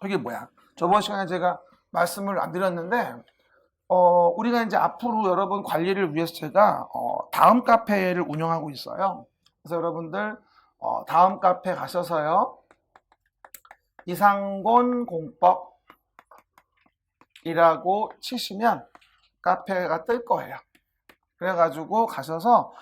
이게 뭐야? 저번 시간에 제가 말씀을 안 드렸는데, 우리가 이제 앞으로 여러분 관리를 위해서 제가 다음 카페를 운영하고 있어요. 그래서 여러분들 다음 카페 가셔서요, 이상곤 공법이라고 치시면 카페가 뜰 거예요. 그래가지고 가셔서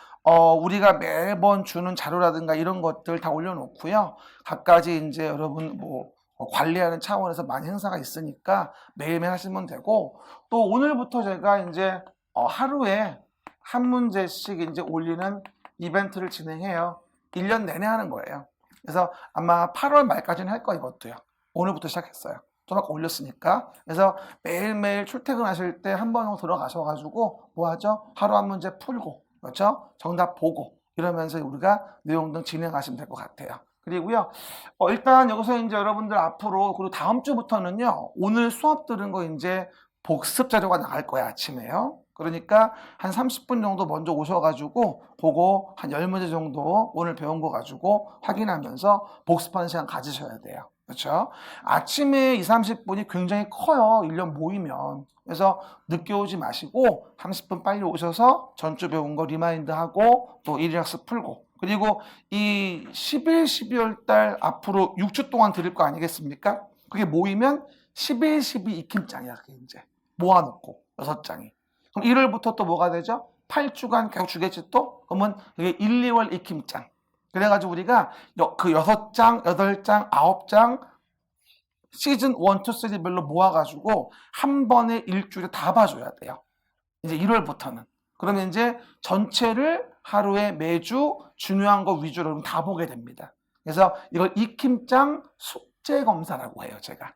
우리가 매번 주는 자료라든가 이런 것들 다 올려놓고요. 각가지 이제 여러분 뭐 관리하는 차원에서 많이 행사가 있으니까 매일매일 하시면 되고, 또 오늘부터 제가 이제 하루에 한 문제씩 이제 올리는 이벤트를 진행해요. 1년 내내 하는 거예요. 그래서 아마 8월 말까지는 할 거예요. 이것도요. 오늘부터 시작했어요. 좀 아까 올렸으니까. 그래서 매일매일 출퇴근하실 때 한 번 들어가셔가지고 뭐 하죠? 하루 한 문제 풀고, 그렇죠? 정답 보고 이러면서 우리가 내용 등 진행하시면 될 것 같아요. 그리고요, 일단 여기서 이제 여러분들 앞으로, 그리고 다음 주부터는요, 오늘 수업 들은 거 이제 복습 자료가 나갈 거야, 아침에요. 그러니까 한 30분 정도 먼저 오셔가지고 보고 한 10문제 정도 오늘 배운 거 가지고 확인하면서 복습하는 시간 가지셔야 돼요. 그렇죠? 아침에 2, 30분이 굉장히 커요. 1년 모이면. 그래서 늦게 오지 마시고 30분 빨리 오셔서 전주 배운 거 리마인드하고 또 1일 학습 풀고, 그리고 이 11, 12월 달 앞으로 6주 동안 드릴 거 아니겠습니까? 그게 모이면 11, 12 익힘장이야. 그게 이제 모아놓고 6장이. 그럼 1월부터 또 뭐가 되죠? 8주간 계속 주겠지 또? 그러면 그게 1, 2월 익힘장. 그래가지고 우리가 그 6장, 8장, 9장 시즌 1, 2, 3별로 모아가지고 한 번에 일주일에 다 봐줘야 돼요. 이제 1월부터는. 그러면 이제 전체를 하루에 매주 중요한 거 위주로 다 보게 됩니다. 그래서 이걸 익힘장 숙제검사라고 해요, 제가.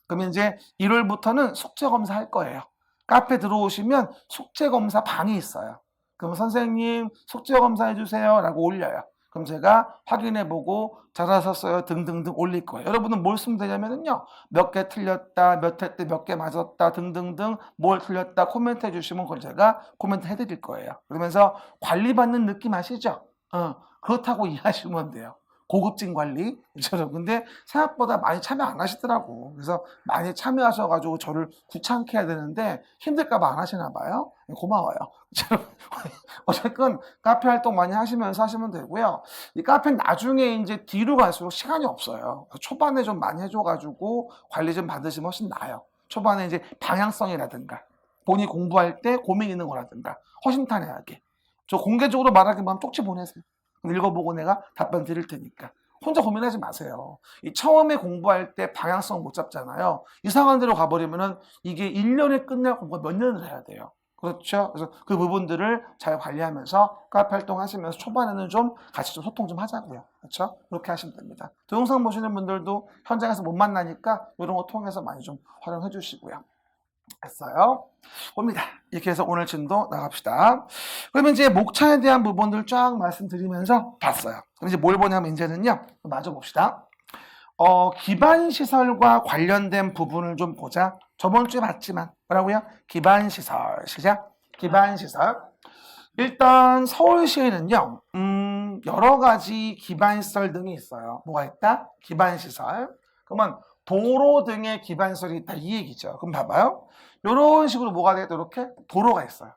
그러면 이제 1월부터는 숙제검사 할 거예요. 카페 들어오시면 숙제검사 방이 있어요. 그럼 선생님 숙제검사 해주세요 라고 올려요. 그럼 제가 확인해보고 잘하셨어요 등등등 올릴 거예요. 여러분은 뭘 쓰면 되냐면요, 몇 개 틀렸다, 몇 회 때 몇 개 맞았다 등등등, 뭘 틀렸다 코멘트 해주시면 그걸 제가 코멘트 해드릴 거예요. 그러면서 관리받는 느낌 아시죠? 그렇다고 이해하시면 돼요. 고급진 관리. 그렇죠? 근데 생각보다 많이 참여 안 하시더라고. 그래서 많이 참여하셔가지고 저를 귀찮게 해야 되는데 힘들까봐 안 하시나 봐요. 고마워요. 어쨌든 카페 활동 많이 하시면서 하시면 되고요. 이 카페는 나중에 이제 뒤로 갈수록 시간이 없어요. 초반에 좀 많이 해줘가지고 관리 좀 받으시면 훨씬 나아요. 초반에 이제 방향성이라든가 본인이 공부할 때 고민 있는 거라든가 허심탄회하게. 저 공개적으로 말하기만 쪽지 보내세요. 읽어보고 내가 답변 드릴 테니까. 혼자 고민하지 마세요. 이 처음에 공부할 때 방향성 못 잡잖아요. 이상한 데로 가버리면은 이게 1년에 끝날 공부가 몇 년을 해야 돼요. 그렇죠? 그래서 그 부분들을 잘 관리하면서 카페 활동하시면서 초반에는 좀 같이 좀 소통 좀 하자고요. 그렇죠? 그렇게 하시면 됩니다. 동영상 보시는 분들도 현장에서 못 만나니까 이런 거 통해서 많이 좀 활용해 주시고요. 했어요. 봅니다. 이렇게 해서 오늘 진도 나갑시다. 그러면 이제 목차에 대한 부분들 쫙 말씀드리면서 봤어요. 그럼 이제 뭘 보냐면 이제는요, 마저 봅시다. 기반시설과 관련된 부분을 좀 보자. 저번 주에 봤지만 뭐라고요? 기반시설. 시작. 기반시설. 일단 서울시에는요, 여러 가지 기반시설 등이 있어요. 뭐가 있다? 기반시설. 그러면 도로 등의 기반시설이 있다 이 얘기죠. 그럼 봐봐요. 이런 식으로 뭐가 되겠다? 이렇게 도로가 있어요.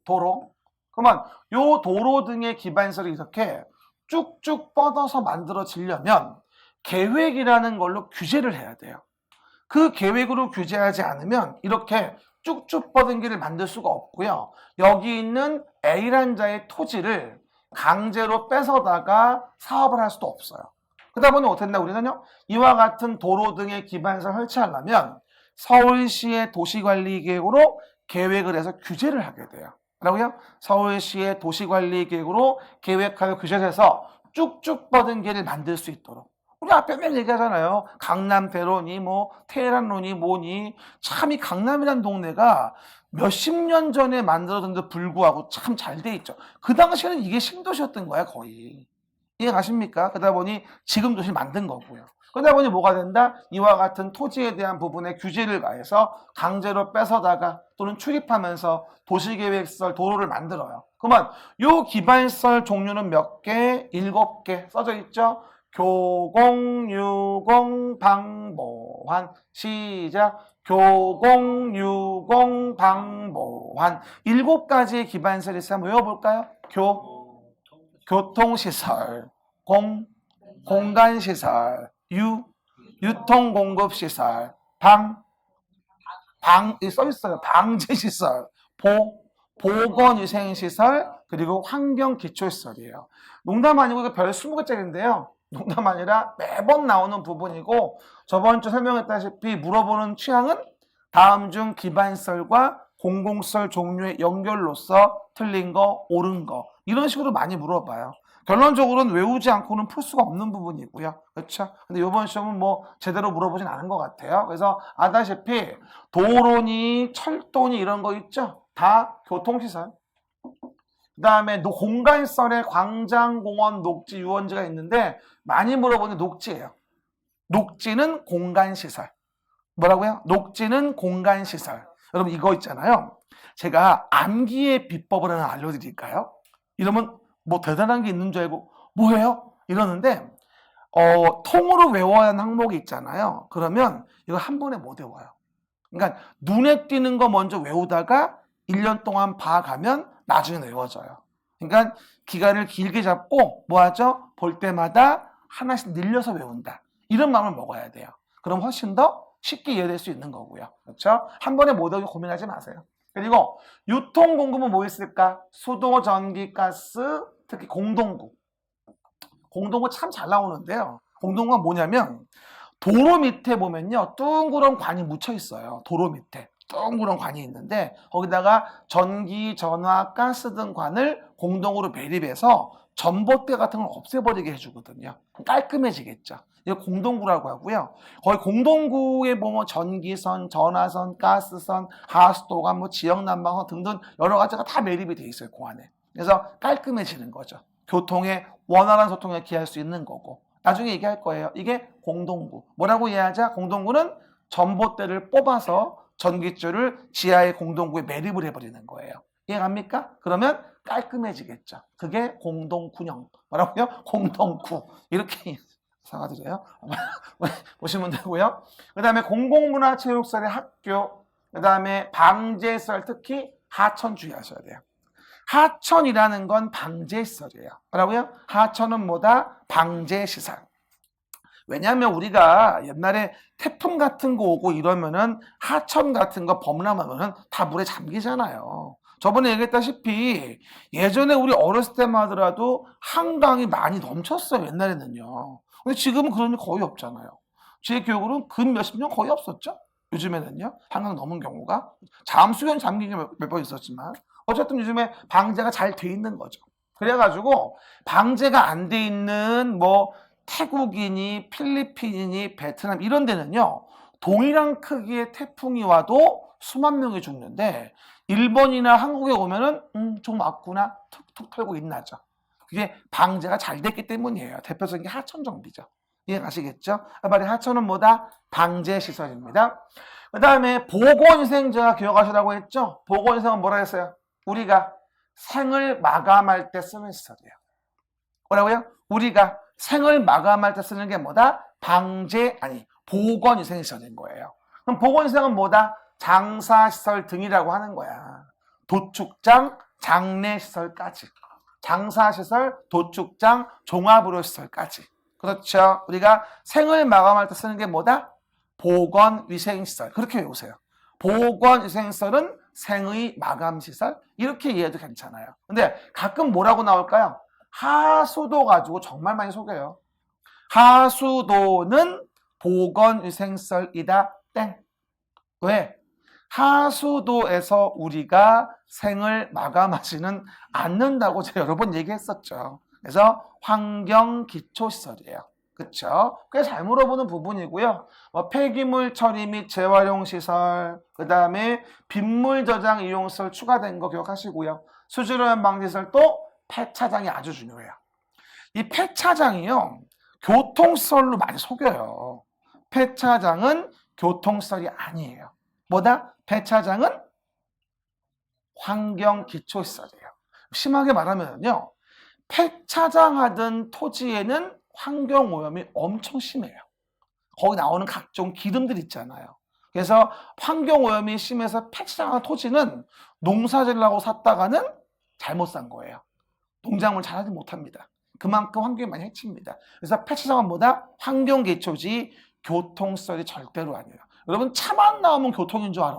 도로. 그러면 요 도로 등의 기반시설이 이렇게 쭉쭉 뻗어서 만들어지려면 계획이라는 걸로 규제를 해야 돼요. 그 계획으로 규제하지 않으면 이렇게 쭉쭉 뻗은 길을 만들 수가 없고요. 여기 있는 A란자의 토지를 강제로 뺏어다가 사업을 할 수도 없어요. 그러다 보니 어떻게 된다? 우리는요, 이와 같은 도로 등의 기반시설 설치하려면 서울시의 도시관리계획으로 계획을 해서 규제를 하게 돼요. 뭐라고요? 서울시의 도시관리계획으로 계획하여 규제를 해서 쭉쭉 뻗은 길을 만들 수 있도록. 우리 앞에 맨 얘기하잖아요. 강남대로니 뭐 테헤란로니 뭐니. 참 이 강남이란 동네가 몇십 년 전에 만들어졌는데 불구하고 참 잘 돼 있죠. 그 당시에는 이게 신도시였던 거야 거의. 이해 가십니까? 그러다 보니 지금 도시 만든 거고요. 그러다 보니 뭐가 된다? 이와 같은 토지에 대한 부분에 규제를 가해서 강제로 뺏어다가 또는 출입하면서 도시계획시설 도로를 만들어요. 그러면 요 기반시설 종류는 몇 개? 7개 써져 있죠? 교공유공방보환. 시작. 교공유공방보환. 7가지의 기반시설이 있으면 외워볼까요? 교통시설, 공간시설, 유통공급시설, 써있어요. 방제시설, 보건위생시설, 그리고 환경기초시설이에요. 농담 아니고 이거 별 20개짜리인데요. 농담 아니라 매번 나오는 부분이고, 저번 주 설명했다시피 물어보는 취향은 다음 중 기반시설과 공공시설 종류의 연결로서 틀린 거, 옳은 거, 이런 식으로 많이 물어봐요. 결론적으로는 외우지 않고는 풀 수가 없는 부분이고요. 그렇죠? 근데 이번 시험은 뭐 제대로 물어보진 않은 것 같아요. 그래서 아다시피 도로니 철도니 이런 거 있죠? 다 교통시설. 그 다음에 공간시설에 광장, 공원, 녹지, 유원지가 있는데 많이 물어보는 녹지예요. 녹지는 공간시설. 뭐라고요? 녹지는 공간시설. 여러분 이거 있잖아요. 제가 암기의 비법을 하나 알려드릴까요? 이러면 뭐 대단한 게 있는 줄 알고 뭐예요? 이러는데 통으로 외워야 하는 항목이 있잖아요. 그러면 이거 한 번에 못 외워요. 그러니까 눈에 띄는 거 먼저 외우다가 1년 동안 봐가면 나중에 외워져요. 그러니까 기간을 길게 잡고 뭐 하죠? 볼 때마다 하나씩 늘려서 외운다. 이런 마음을 먹어야 돼요. 그럼 훨씬 더 쉽게 이해될 수 있는 거고요. 그렇죠? 한 번에 못 외우고 고민하지 마세요. 그리고 유통공급은 뭐 있을까? 수도, 전기, 가스, 특히 공동구. 공동구 참 잘 나오는데요. 공동구가 뭐냐면 도로 밑에 보면요. 둥그런 관이 묻혀 있어요. 도로 밑에. 둥그런 관이 있는데 거기다가 전기, 전화, 가스 등 관을 공동으로 매립해서 전봇대 같은 걸 없애버리게 해주거든요. 깔끔해지겠죠. 이거 공동구라고 하고요. 거의 공동구에 보면 전기선, 전화선, 가스선, 하수도관, 뭐 지역난방선 등등 여러 가지가 다 매립이 돼 있어요. 그 안에. 그래서 깔끔해지는 거죠. 교통의 원활한 소통에 기할 수 있는 거고. 나중에 얘기할 거예요. 이게 공동구. 뭐라고 이해하자? 공동구는 전봇대를 뽑아서 전기줄을 지하의 공동구에 매립을 해버리는 거예요. 이해갑니까? 그러면 깔끔해지겠죠. 그게 공동구형. 뭐라고요? 공동구. 이렇게 사과드려요. 보시면 되고요. 그 다음에 공공문화체육시설의 학교, 그 다음에 방제시설, 특히 하천 주의하셔야 돼요. 하천이라는 건 방제시설이에요. 뭐라고요? 하천은 뭐다? 방제시설. 왜냐하면 우리가 옛날에 태풍 같은 거 오고 이러면은 하천 같은 거 범람하면은 다 물에 잠기잖아요. 저번에 얘기했다시피 예전에 우리 어렸을 때만 하더라도 한강이 많이 넘쳤어요. 옛날에는요. 근데 지금은 그런 일 거의 없잖아요. 제 기억으로는 근 몇십 년 거의 없었죠. 요즘에는요. 한강 넘은 경우가. 잠수교는 잠긴 게 몇 번 있었지만 어쨌든 요즘에 방제가 잘 돼 있는 거죠. 그래가지고 방제가 안 돼 있는 뭐 태국이니 필리핀이니 베트남 이런 데는요. 동일한 크기의 태풍이 와도 수만 명이 죽는데 일본이나 한국에 오면은 좀 왔구나 툭툭 털고 있나죠. 그게 방제가 잘 됐기 때문이에요. 대표적인 게 하천 정비죠. 이해가시겠죠? 말이 하천은 뭐다? 방제 시설입니다. 그 다음에 보건위생 제가 기억하시라고 했죠? 보건위생은 뭐라 했어요? 우리가 생을 마감할 때 쓰는 시설이에요. 뭐라고요? 우리가 생을 마감할 때 쓰는 게 뭐다? 보건위생 시설인 거예요. 그럼 보건위생은 뭐다? 장사시설 등이라고 하는 거야. 도축장, 장례시설까지. 장사시설, 도축장, 종합의료시설까지. 그렇죠. 우리가 생을 마감할 때 쓰는 게 뭐다? 보건위생시설. 그렇게 외우세요. 보건위생시설은 생의 마감시설. 이렇게 이해해도 괜찮아요. 근데 가끔 뭐라고 나올까요? 하수도 가지고 정말 많이 속여요. 하수도는 보건위생시설이다. 땡. 왜? 하수도에서 우리가 생을 마감하지는 않는다고 제가 여러 번 얘기했었죠. 그래서 환경기초시설이에요. 그렇죠? 꽤 잘 물어보는 부분이고요. 폐기물 처리 및 재활용시설, 그 다음에 빗물 저장 이용시설 추가된 거 기억하시고요. 수질오염 방지시설 또 폐차장이 아주 중요해요. 이 폐차장이요. 교통시설로 많이 속여요. 폐차장은 교통시설이 아니에요. 뭐다? 폐차장은 환경기초시설이에요. 심하게 말하면요. 폐차장하던 토지에는 환경오염이 엄청 심해요. 거기 나오는 각종 기름들 있잖아요. 그래서 환경오염이 심해서 폐차장한 토지는 농사지으려고 샀다가는 잘못 산 거예요. 농작물 잘하지 못합니다. 그만큼 환경이 많이 해칩니다. 그래서 폐차장은 뭐다? 환경개초지, 교통설이 절대로 아니에요. 여러분 차만 나오면 교통인 줄 알아.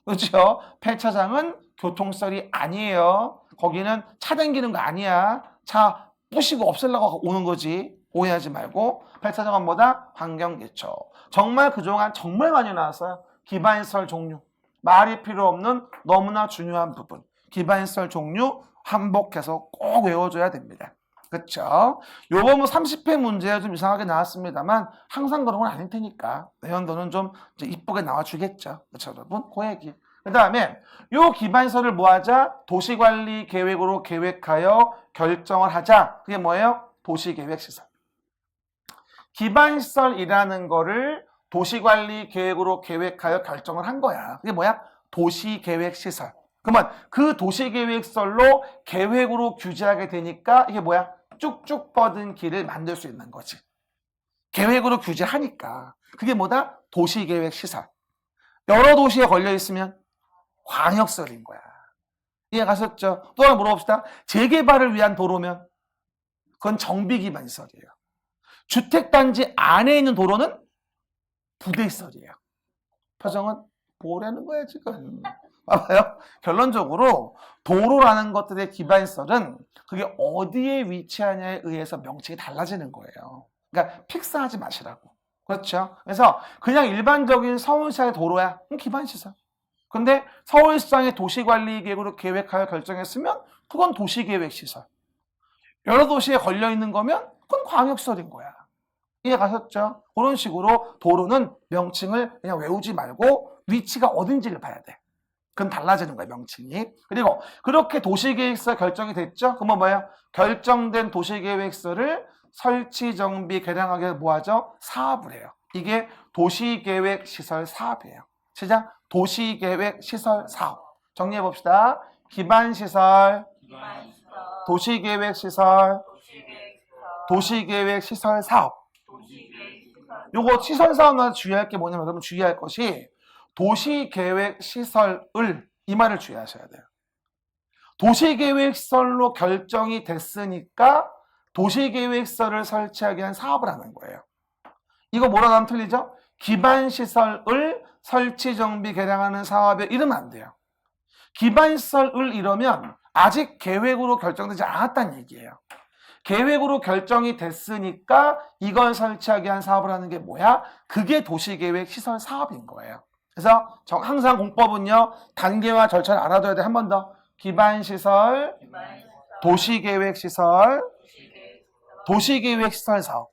그렇죠? 폐차장은 교통설이 아니에요. 거기는 차 다니는 거 아니야. 차 부시고 없애려고 오는 거지. 오해하지 말고. 폐차장은 뭐다? 환경개초. 정말 그동안 정말 많이 나왔어요. 기반시설 종류. 말이 필요 없는 너무나 중요한 부분. 기반시설 종류 반복해서 꼭 외워줘야 됩니다. 그렇죠? 요번 30회 문제가 좀 이상하게 나왔습니다만 항상 그런 건 아닐 테니까 내년도는 좀 이쁘게 나와주겠죠. 그렇죠, 여러분? 그 얘기. 그 다음에 요 기반시설을 뭐 하자? 도시관리 계획으로 계획하여 결정을 하자. 그게 뭐예요? 도시계획시설. 기반시설이라는 거를 도시관리 계획으로 계획하여 결정을 한 거야. 그게 뭐야? 도시계획시설. 그러면 그 도시계획시설로 계획으로 규제하게 되니까 이게 뭐야? 쭉쭉 뻗은 길을 만들 수 있는 거지. 계획으로 규제하니까. 그게 뭐다? 도시계획시설. 여러 도시에 걸려 있으면 광역설인 거야. 이해 가셨죠? 또 하나 물어봅시다. 재개발을 위한 도로면 그건 정비기반시설이에요. 주택단지 안에 있는 도로는 부대시설이에요. 표정은 뭐라는 거야 지금. 봐봐요. 결론적으로 도로라는 것들의 기반시설은 그게 어디에 위치하냐에 의해서 명칭이 달라지는 거예요. 그러니까 픽스하지 마시라고. 그렇죠? 그래서 그냥 일반적인 서울시의 도로야. 기반시설. 근데 서울시장의 도시관리계획으로 계획하여 결정했으면 그건 도시계획시설. 여러 도시에 걸려있는 거면 그건 광역시설인 거야. 이해 가셨죠? 그런 식으로 도로는 명칭을 그냥 외우지 말고 위치가 어딘지를 봐야 돼. 그럼 달라지는 거예요, 명칭이. 그리고 그렇게 도시계획서 결정이 됐죠? 그러면 뭐예요? 결정된 도시계획서를 설치, 정비, 개량하기 위해서 뭐 하죠? 사업을 해요. 이게 도시계획시설 사업이에요. 시작. 도시계획시설 사업. 정리해 봅시다. 기반시설, 도시계획시설, 도시계획시설 사업. 요거 시설 사업마다 주의할 게 뭐냐면 여러분 주의할 것이 도시계획시설을 이 말을 주의하셔야 돼요. 도시계획시설로 결정이 됐으니까 도시계획시설을 설치하기 위한 사업을 하는 거예요. 이거 뭐라고 하면 틀리죠? 기반시설을 설치, 정비, 개량하는 사업에 이러면 안 돼요. 기반시설을 이러면 아직 계획으로 결정되지 않았다는 얘기예요. 계획으로 결정이 됐으니까 이걸 설치하기 위한 사업을 하는 게 뭐야? 그게 도시계획시설 사업인 거예요. 그래서 항상 공법은요. 단계와 절차를 알아둬야 돼. 한 번 더. 기반시설, 도시계획시설, 도시계획시설 사업.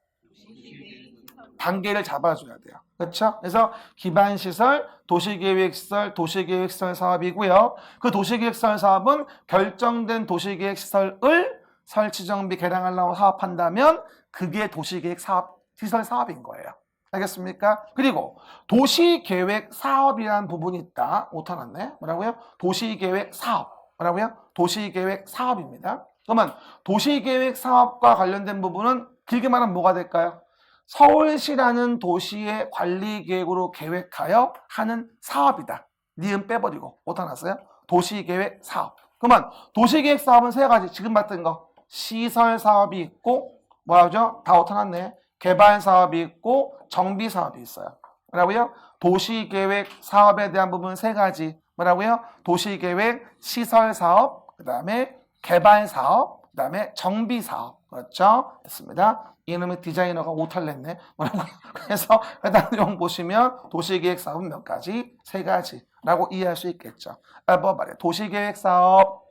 단계를 잡아줘야 돼요. 그렇죠? 그래서 기반시설, 도시계획시설, 도시계획시설 사업이고요. 그 도시계획시설 사업은 결정된 도시계획시설을 설치, 정비, 개량하려고 사업한다면 그게 도시계획 사업, 시설 사업인 거예요. 알겠습니까? 그리고 도시계획 사업이라는 부분이 있다. 오타 났네. 뭐라고요? 도시계획 사업. 뭐라고요? 도시계획 사업입니다. 그러면 도시계획 사업과 관련된 부분은 길게 말하면 뭐가 될까요? 서울시라는 도시의 관리계획으로 계획하여 하는 사업이다. 니은 빼버리고 오타 났어요? 도시계획 사업. 그러면 도시계획 사업은 세 가지. 지금 봤던 거. 시설 사업이 있고 뭐라죠? 다 오타 났네. 개발 사업이 있고 정비 사업이 있어요. 뭐라고요? 도시계획 사업에 대한 부분은 세 가지. 뭐라고요? 도시계획 시설 사업, 그 다음에 개발 사업, 그 다음에 정비 사업. 그렇죠? 됐습니다. 이놈의 디자이너가 오타를 냈네. 뭐라고요? 그래서 해당 내용 보시면 도시계획 사업은 몇 가지? 세 가지라고 이해할 수 있겠죠. 뭐 말이야? 도시계획 사업.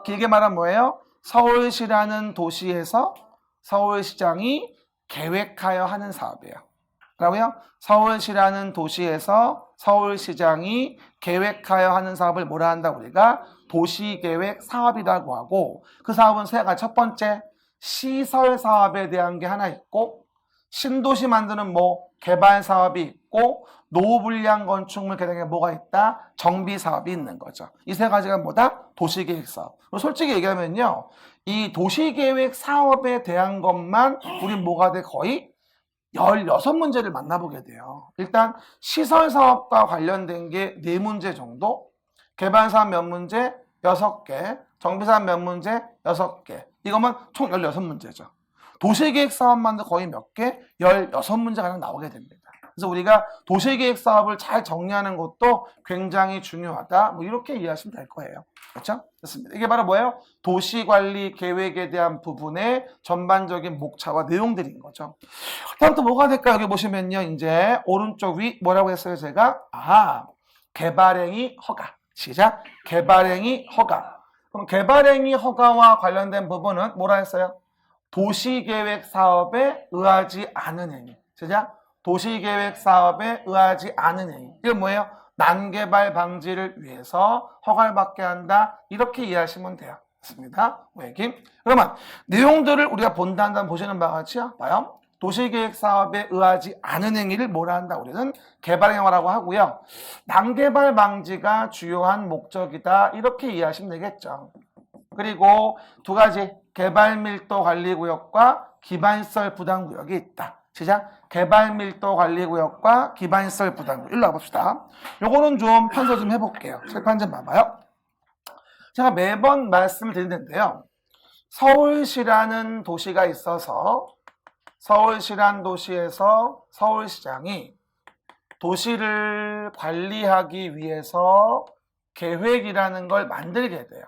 길게 말하면 뭐예요? 서울시라는 도시에서 서울시장이 계획하여 하는 사업이에요. 뭐라고요? 서울시라는 도시에서 서울시장이 계획하여 하는 사업을 뭐라 한다고 우리가? 도시계획 사업이라고 하고 그 사업은 세 가지. 첫 번째, 시설 사업에 대한 게 하나 있고 신도시 만드는 뭐 개발 사업이 있고 노후불량 건축물 개량에 뭐가 있다? 정비 사업이 있는 거죠. 이 세 가지가 뭐다? 도시계획 사업. 솔직히 얘기하면요, 이 도시계획 사업에 대한 것만 우린 뭐가 돼? 거의 16문제를 만나보게 돼요. 일단 시설 사업과 관련된 게 4문제 정도, 개발 사업 몇 문제? 6개, 정비 사업 몇 문제? 6개. 이것만 총 16문제죠. 도시계획 사업만도 거의 몇 개? 16문제가량 나오게 됩니다. 그래서 우리가 도시계획 사업을 잘 정리하는 것도 굉장히 중요하다. 뭐 이렇게 이해하시면 될 거예요. 그렇죠? 됐습니다. 이게 바로 뭐예요? 도시관리 계획에 대한 부분의 전반적인 목차와 내용들인 거죠. 다음 또 뭐가 될까요? 여기 보시면요. 이제 오른쪽 위 뭐라고 했어요? 제가 개발행위 허가. 시작. 개발행위 허가. 그럼 개발행위 허가와 관련된 부분은 뭐라 했어요? 도시계획 사업에 의하지 않은 행위. 시작. 도시계획 사업에 의하지 않은 행위. 이건 뭐예요? 난개발 방지를 위해서 허가를 받게 한다. 이렇게 이해하시면 돼요. 맞습니다. 얘기. 그러면 내용들을 우리가 본다 한다면 보시는 바와 같이요. 봐요. 도시계획 사업에 의하지 않은 행위를 뭐라 한다? 우리는 개발행위라고 하고요. 난개발 방지가 주요한 목적이다. 이렇게 이해하시면 되겠죠. 그리고 두 가지, 개발밀도 관리구역과 기반시설 부담구역이 있다. 시작. 개발밀도 관리구역과 기반시설 부담구역. 일로 와봅시다. 요거는 좀 판서 좀 해볼게요. 칠판 좀 봐봐요. 제가 매번 말씀을 드리는데요. 서울시라는 도시가 있어서 서울시란 도시에서 서울시장이 도시를 관리하기 위해서 계획이라는 걸 만들게 돼요.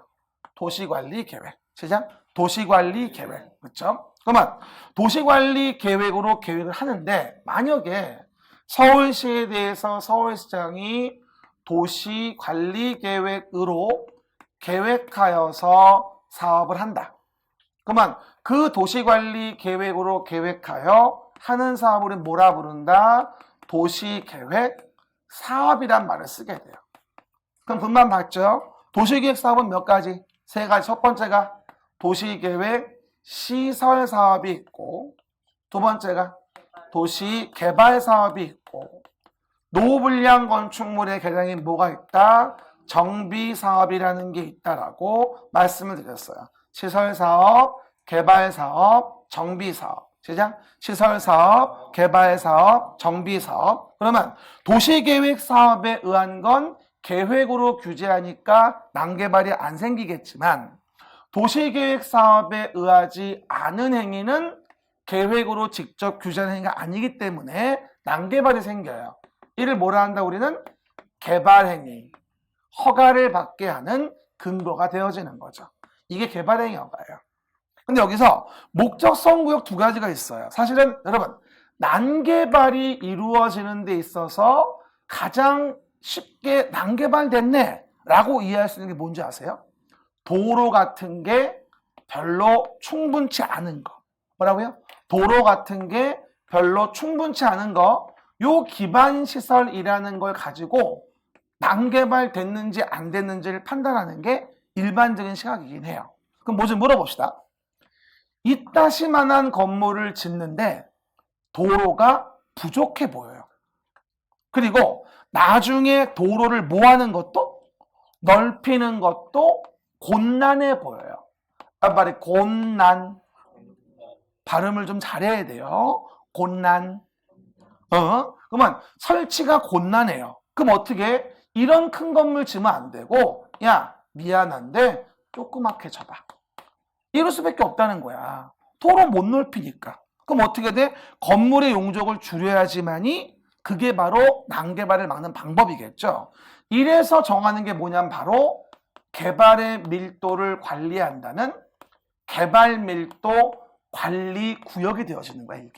도시관리 계획. 시작. 도시관리 계획. 그렇죠? 그러면 도시관리 계획으로 계획을 하는데 만약에 서울시에 대해서 서울시장이 도시관리 계획으로 계획하여서 사업을 한다. 그러면 그 도시관리 계획으로 계획하여 하는 사업을 뭐라 부른다? 도시계획 사업이란 말을 쓰게 돼요. 그럼 금방 봤죠? 도시계획 사업은 몇 가지? 3가지. 첫 번째가 도시계획 시설 사업이 있고, 두 번째가 도시개발 사업이 있고, 노후불량 건축물의 개량이 뭐가 있다? 정비 사업이라는 게 있다라고 말씀을 드렸어요. 시설 사업, 개발 사업, 정비 사업. 시작. 시설 사업, 개발 사업, 정비 사업. 그러면 도시계획 사업에 의한 건 계획으로 규제하니까 난개발이 안 생기겠지만 도시계획 사업에 의하지 않은 행위는 계획으로 직접 규제하는 행위가 아니기 때문에 난개발이 생겨요. 이를 뭐라 한다? 우리는 개발행위, 허가를 받게 하는 근거가 되어지는 거죠. 이게 개발행위 허가예요. 근데 여기서 목적성 구역 2가지가 있어요. 사실은 여러분, 난개발이 이루어지는 데 있어서 가장 쉽게 난개발됐네 라고 이해할 수 있는 게 뭔지 아세요? 도로 같은 게 별로 충분치 않은 거. 뭐라고요? 도로 같은 게 별로 충분치 않은 거. 요 기반시설이라는 걸 가지고 난개발 됐는지 안 됐는지를 판단하는 게 일반적인 시각이긴 해요. 그럼 뭐 좀 물어봅시다. 이따시만한 건물을 짓는데 도로가 부족해 보여요. 그리고 나중에 도로를 뭐하는 것도 넓히는 것도 곤란해 보여요. 말이 곤란. 발음을 좀 잘해야 돼요. 곤란. 그러면 설치가 곤란해요. 그럼 어떻게? 이런 큰 건물 지으면 안 되고, 야, 미안한데 조그맣게 져봐. 이럴 수밖에 없다는 거야. 도로 못 넓히니까. 그럼 어떻게 돼? 건물의 용적을 줄여야지만이 그게 바로 난개발을 막는 방법이겠죠. 이래서 정하는 게 뭐냐면 바로 개발의 밀도를 관리한다는 개발 밀도 관리 구역이 되어지는 거야, 이게.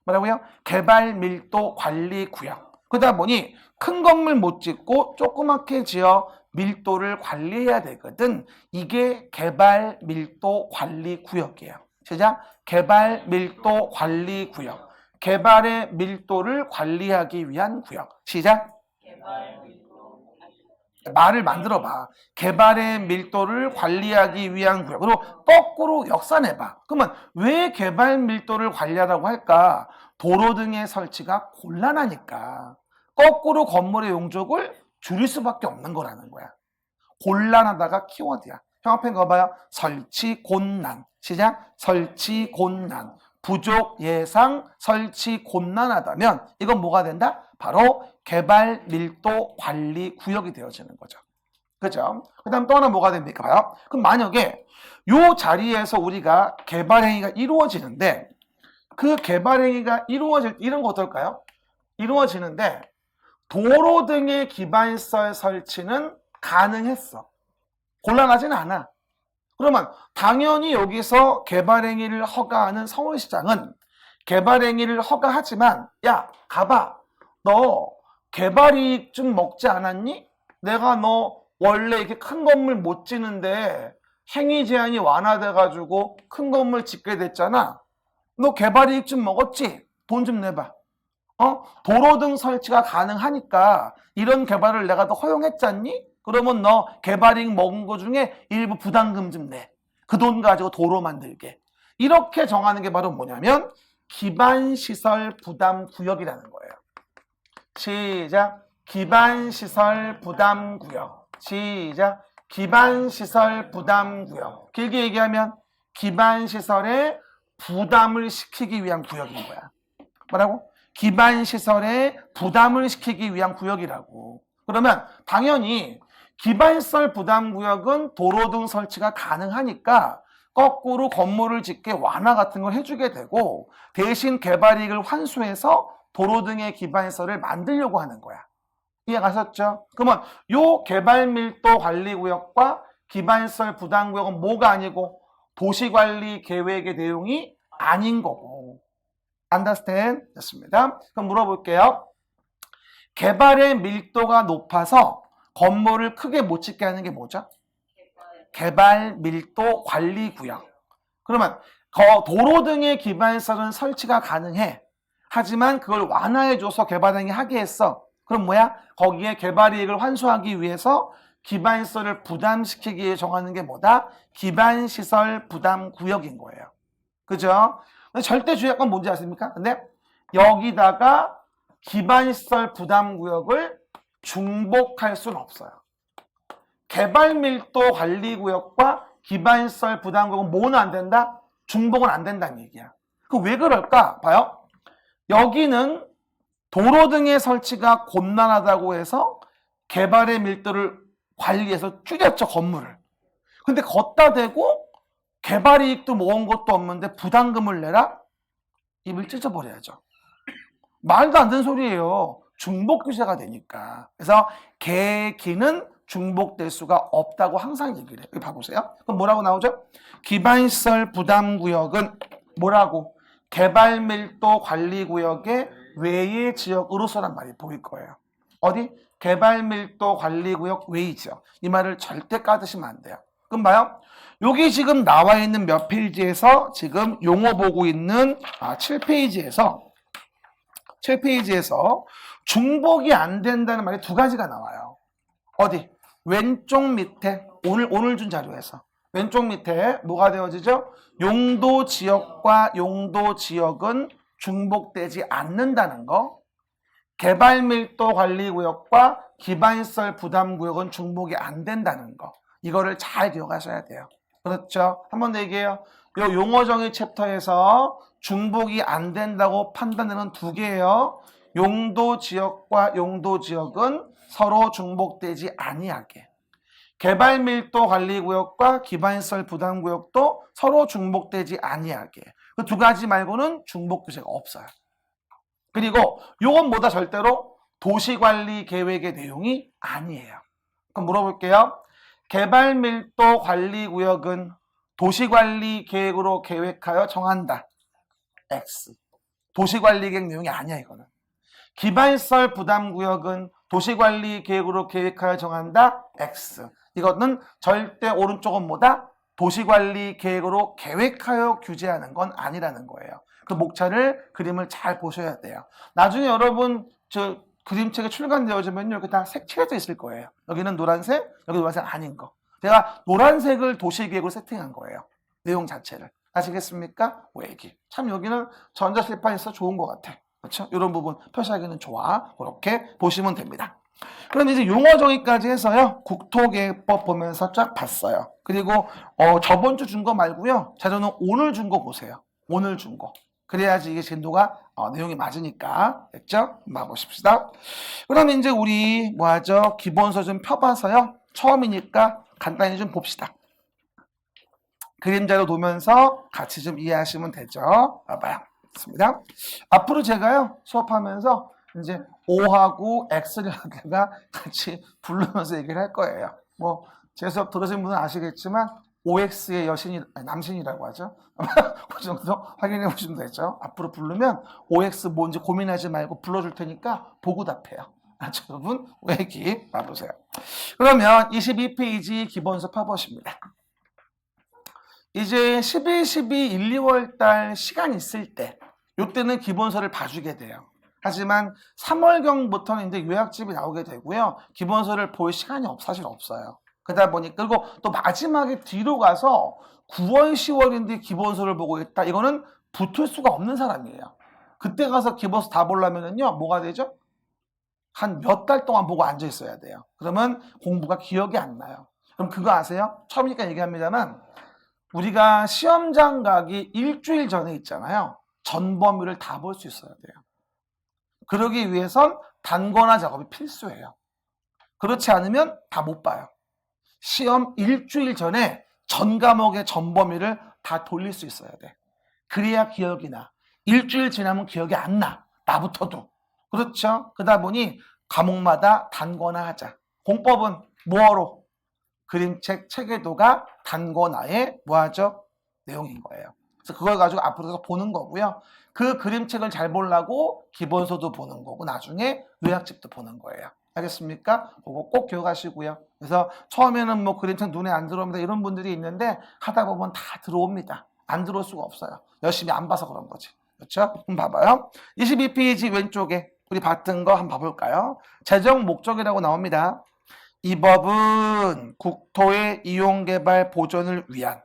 뭐라고요? 개발 밀도 관리 구역. 그러다 보니 큰 건물 못 짓고 조그맣게 지어 밀도를 관리해야 되거든. 이게 개발 밀도 관리 구역이에요. 시작. 개발 밀도 관리 구역. 개발의 밀도를 관리하기 위한 구역. 시작. 말을 만들어 봐. 개발의 밀도를 관리하기 위한 구역으로 거꾸로 역산해 봐. 그러면 왜 개발 밀도를 관리하라고 할까? 도로 등의 설치가 곤란하니까. 거꾸로 건물의 용적을 줄일 수밖에 없는 거라는 거야. 곤란하다가 키워드야. 형 앞에 거 봐요. 설치 곤란. 시작. 설치 곤란. 부족 예상 설치 곤란하다면 이건 뭐가 된다? 바로 개발 밀도 관리 구역이 되어지는 거죠. 그죠? 그 다음 또 하나 뭐가 됩니까? 봐요. 그럼 만약에 요 자리에서 우리가 개발 행위가 이루어지는데 그 개발 행위가 이루어질 이런 거 어떨까요? 이루어지는데 도로 등의 기반시설 설치는 가능했어. 곤란하진 않아. 그러면 당연히 여기서 개발행위를 허가하는 서울시장은 개발행위를 허가하지만 야 가봐 너 개발이익 좀 먹지 않았니? 내가 너 원래 이렇게 큰 건물 못 짓는데 행위 제한이 완화돼가지고 큰 건물 짓게 됐잖아. 너 개발이익 좀 먹었지? 돈 좀 내봐. 도로 등 설치가 가능하니까 이런 개발을 내가 더 허용했잖니? 그러면 너 개발이익 먹은 거 중에 일부 부담금 좀 내. 그 돈 가지고 도로 만들게. 이렇게 정하는 게 바로 뭐냐면 기반시설 부담 구역이라는 거예요. 시작. 기반시설 부담 구역. 시작. 기반시설 부담 구역. 길게 얘기하면 기반시설에 부담을 시키기 위한 구역인 거야. 뭐라고? 기반시설에 부담을 시키기 위한 구역이라고. 그러면 당연히 기반시설 부담구역은 도로 등 설치가 가능하니까 거꾸로 건물을 짓게 완화 같은 걸 해주게 되고 대신 개발이익을 환수해서 도로 등의 기반시설을 만들려고 하는 거야. 이해가셨죠? 그러면 요 개발밀도 관리구역과 기반시설 부담구역은 뭐가 아니고 도시관리 계획의 내용이 아닌 거고. understand? 됐습니다. 그럼 물어볼게요. 개발의 밀도가 높아서 건물을 크게 못 짓게 하는 게 뭐죠? 개발 밀도 관리 구역. 그러면 도로 등의 기반시설은 설치가 가능해. 하지만 그걸 완화해줘서 개발행위 하게 했어. 그럼 뭐야? 거기에 개발이익을 환수하기 위해서 기반시설을 부담시키기 위해 정하는 게 뭐다? 기반시설 부담 구역인 거예요. 그죠? 절대 주의할 뭔지 아십니까? 근데 여기다가 기반시설 부담구역을 중복할 수는 없어요. 개발밀도 관리구역과 기반시설 부담구역은 뭐는 안 된다? 중복은 안 된다는 얘기야. 그럼 왜 그럴까? 봐요. 여기는 도로 등의 설치가 곤란하다고 해서 개발의 밀도를 관리해서 줄였죠, 건물을. 근데 걷다 대고 개발이익도 모은 것도 없는데 부담금을 내라? 입을 찢어버려야죠. 말도 안 되는 소리예요. 중복 규제가 되니까. 그래서 계기는 중복될 수가 없다고 항상 얘기를 해요. 여기 봐보세요. 그럼 뭐라고 나오죠? 기반시설 부담구역은 뭐라고? 개발밀도 관리구역의 외의 지역으로서란 말이 보일 거예요. 어디? 개발밀도 관리구역 외의 지역. 이 말을 절대 까드시면 안 돼요. 그럼 봐요. 여기 지금 나와 있는 몇 페이지에서 지금 용어 보고 있는 7페이지에서 중복이 안 된다는 말이 두 가지가 나와요. 어디? 왼쪽 밑에 오늘 준 자료에서 왼쪽 밑에 뭐가 되어지죠? 용도 지역과 용도 지역은 중복되지 않는다는 거. 개발밀도 관리구역과 기반시설 부담구역은 중복이 안 된다는 거. 이거를 잘 기억하셔야 돼요. 그렇죠? 한 번 더 얘기해요. 요 용어 정의 챕터에서 중복이 안 된다고 판단되는 두 개예요. 용도 지역과 용도 지역은 서로 중복되지 아니하게. 개발밀도 관리구역과 기반시설 부담구역도 서로 중복되지 아니하게. 그 두 가지 말고는 중복 규제가 없어요. 그리고 요건 뭐다 절대로 도시관리 계획의 내용이 아니에요. 그럼 물어볼게요. 개발밀도 관리구역은 도시관리 계획으로 계획하여 정한다. X. 도시관리 계획 내용이 아니야 이거는. 기반시설 부담구역은 도시관리 계획으로 계획하여 정한다. X. 이거는 절대 오른쪽은 뭐다? 도시관리 계획으로 계획하여 규제하는 건 아니라는 거예요. 그 목차를 그림을 잘 보셔야 돼요. 나중에 여러분 그림책에 출간되어지면요, 이렇게 다 색칠해져 있을 거예요. 여기는 노란색, 여기 노란색 아닌 거. 제가 노란색을 도시계획으로 세팅한 거예요. 내용 자체를. 아시겠습니까? 외기. 참 여기는 전자칠판이 있어 좋은 것 같아. 그렇죠? 이런 부분 표시하기는 좋아. 그렇게 보시면 됩니다. 그럼 이제 용어 정의까지 해서요, 국토계획법 보면서 쫙 봤어요. 그리고 저번 주 준 거 말고요, 자료는 오늘 준 거 보세요. 오늘 준 거. 그래야지 이게 진도가 내용이 맞으니까. 됐죠? 한번 보십시다. 그럼 이제 우리 뭐 하죠? 기본서 좀 펴봐서요, 처음이니까 간단히 좀 봅시다. 그림자로 놓으면서 같이 좀 이해하시면 되죠. 봐봐요. 좋습니다. 앞으로 제가요, 수업하면서 이제 O하고 X가 같이 부르면서 얘기를 할 거예요. 뭐, 제 수업 들으신 분은 아시겠지만, OX의 남신이라고 하죠. 그 정도 확인해 보시면 되죠. 앞으로 부르면 OX 뭔지 고민하지 말고 불러줄 테니까 보고 답해요. 여러분, 얘기 봐보세요. 그러면 22페이지 기본서 파보십니다. 이제 11, 12, 1, 2월 달 시간 있을 때, 요때는 기본서를 봐주게 돼요. 하지만 3월경부터는 이제 요약집이 나오게 되고요. 기본서를 볼 시간이 사실 없어요. 그러다 보니까, 그리고 또 마지막에 뒤로 가서 9월, 10월인데 기본서를 보고 있다. 이거는 붙을 수가 없는 사람이에요. 그때 가서 기본서 다 보려면은요, 뭐가 되죠? 한 몇 달 동안 보고 앉아 있어야 돼요. 그러면 공부가 기억이 안 나요. 그럼 그거 아세요? 처음이니까 얘기합니다만, 우리가 시험장 가기 일주일 전에 있잖아요. 전범위를 다 볼 수 있어야 돼요. 그러기 위해선 단권화 작업이 필수예요. 그렇지 않으면 다 못 봐요. 시험 일주일 전에 전 과목의 전범위를 다 돌릴 수 있어야 돼. 그래야 기억이 나. 일주일 지나면 기억이 안 나. 나부터도. 그렇죠? 그러다 보니 과목마다 단권화하자. 공법은 뭐로? 그림책 체계도가 단권화의 뭐하죠? 내용인 거예요. 그래서 그걸 가지고 앞으로 보는 거고요. 그 그림책을 잘 보려고 기본서도 보는 거고 나중에 요약집도 보는 거예요. 알겠습니까? 그거 꼭 기억하시고요. 그래서 처음에는 뭐 그림책 눈에 안 들어옵니다 이런 분들이 있는데 하다 보면 다 들어옵니다. 안 들어올 수가 없어요. 열심히 안 봐서 그런 거지. 그렇죠? 그럼 봐봐요. 22페이지 왼쪽에 우리 봤던 거 한번 봐볼까요? 재정 목적이라고 나옵니다. 이 법은 국토의 이용개발 보존을 위한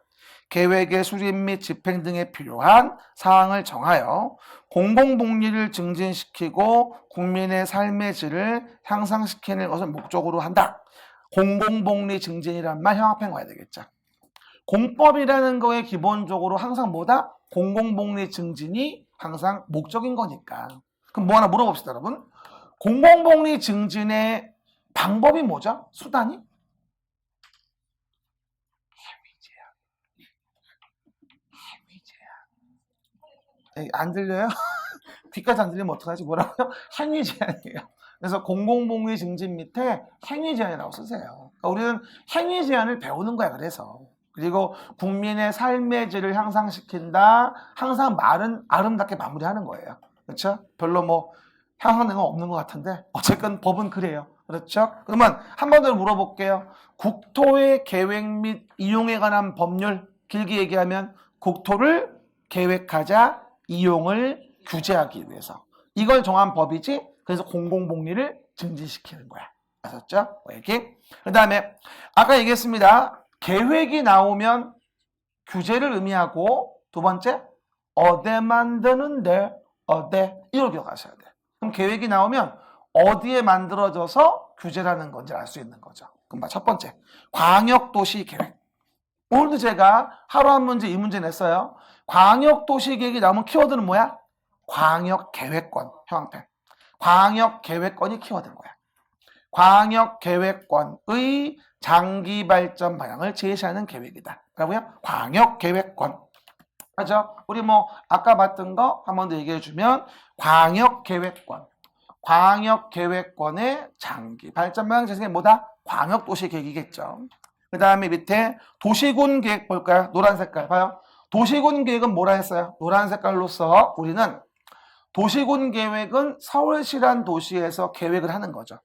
계획의 수립 및 집행 등에 필요한 사항을 정하여 공공복리를 증진시키고 국민의 삶의 질을 향상시키는 것을 목적으로 한다. 공공복리 증진이란 말 형합해 와야 되겠죠. 공법이라는 거에 기본적으로 항상 뭐다? 공공복리 증진이 항상 목적인 거니까. 그럼 뭐 하나 물어봅시다, 여러분. 공공복리 증진의 방법이 뭐죠? 수단이? 안 들려요? 귀까지 안 들리면 어떡하지? 뭐라고요? 행위 제한이에요. 그래서 공공복리 증진 밑에 행위 제한이라고 쓰세요. 그러니까 우리는 행위 제한을 배우는 거야. 그래서 그리고 국민의 삶의 질을 향상시킨다. 항상 말은 아름답게 마무리하는 거예요. 그렇죠? 별로 뭐 향상된 건 없는 것 같은데 어쨌건 법은 그래요. 그렇죠? 그러면 한 번 더 물어볼게요. 국토의 계획 및 이용에 관한 법률, 길게 얘기하면 국토를 계획하자, 이용을 규제하기 위해서. 이걸 정한 법이지. 그래서 공공복리를 증진시키는 거야. 아셨죠? 얘기. 그 다음에 아까 얘기했습니다. 계획이 나오면 규제를 의미하고 두 번째 어디 만드는데 어디 이걸 기억하셔야 돼. 그럼 계획이 나오면 어디에 만들어져서 규제라는 건지 알 수 있는 거죠. 그럼 첫 번째 광역도시계획. 오늘도 제가 하루 한 문제 이 문제 냈어요. 광역도시계획이 나오면 키워드는 뭐야? 광역계획권 형태. 광역계획권이 키워드인 거야. 광역계획권의 장기발전 방향을 제시하는 계획이다. 라고요? 광역계획권. 맞죠? 우리 뭐 아까 봤던 거 한 번 더 얘기해 주면 광역계획권. 광역계획권의 장기 발전 방향 제시가 뭐다? 광역도시계획이겠죠. 그 다음에 밑에 도시군계획 볼까요? 노란 색깔 봐요. 도시군계획은 뭐라 했어요? 노란 색깔로서 우리는 도시군계획은 서울시란 도시에서 계획을 하는 거죠.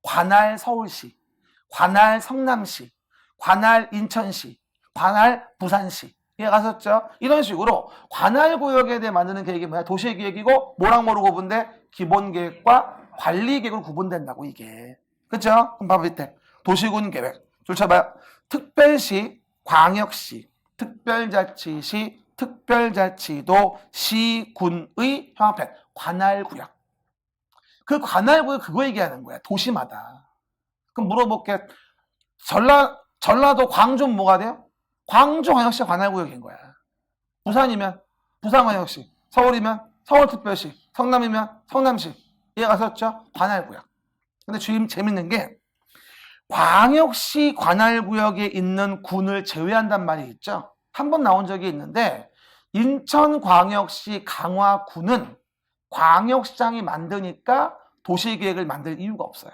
관할 서울시, 관할 성남시, 관할 인천시, 관할 부산시. 이해가셨죠? 이런 식으로 관할 구역에 대해 만드는 계획이 뭐야? 도시계획이고 뭐랑 뭐로 구분돼? 기본계획과 관리계획으로 구분된다고 이게. 그죠? 그럼 봐봐 밑에 도시군 계획. 줄 쳐봐요. 특별시, 광역시, 특별자치시, 특별자치도, 시, 군의 형합해. 관할구역. 그 관할구역 그거 얘기하는 거야. 도시마다. 그럼 물어볼게. 전라도 광주는 뭐가 돼요? 광주광역시 관할구역인 거야. 부산이면 부산광역시, 서울이면 서울특별시, 성남이면 성남시. 이해가 갔었죠? 관할구역. 근데 지금 재밌는 게 광역시 관할구역에 있는 군을 제외한단 말이 있죠. 한 번 나온 적이 있는데 인천광역시 강화군은 광역시장이 만드니까 도시계획을 만들 이유가 없어요.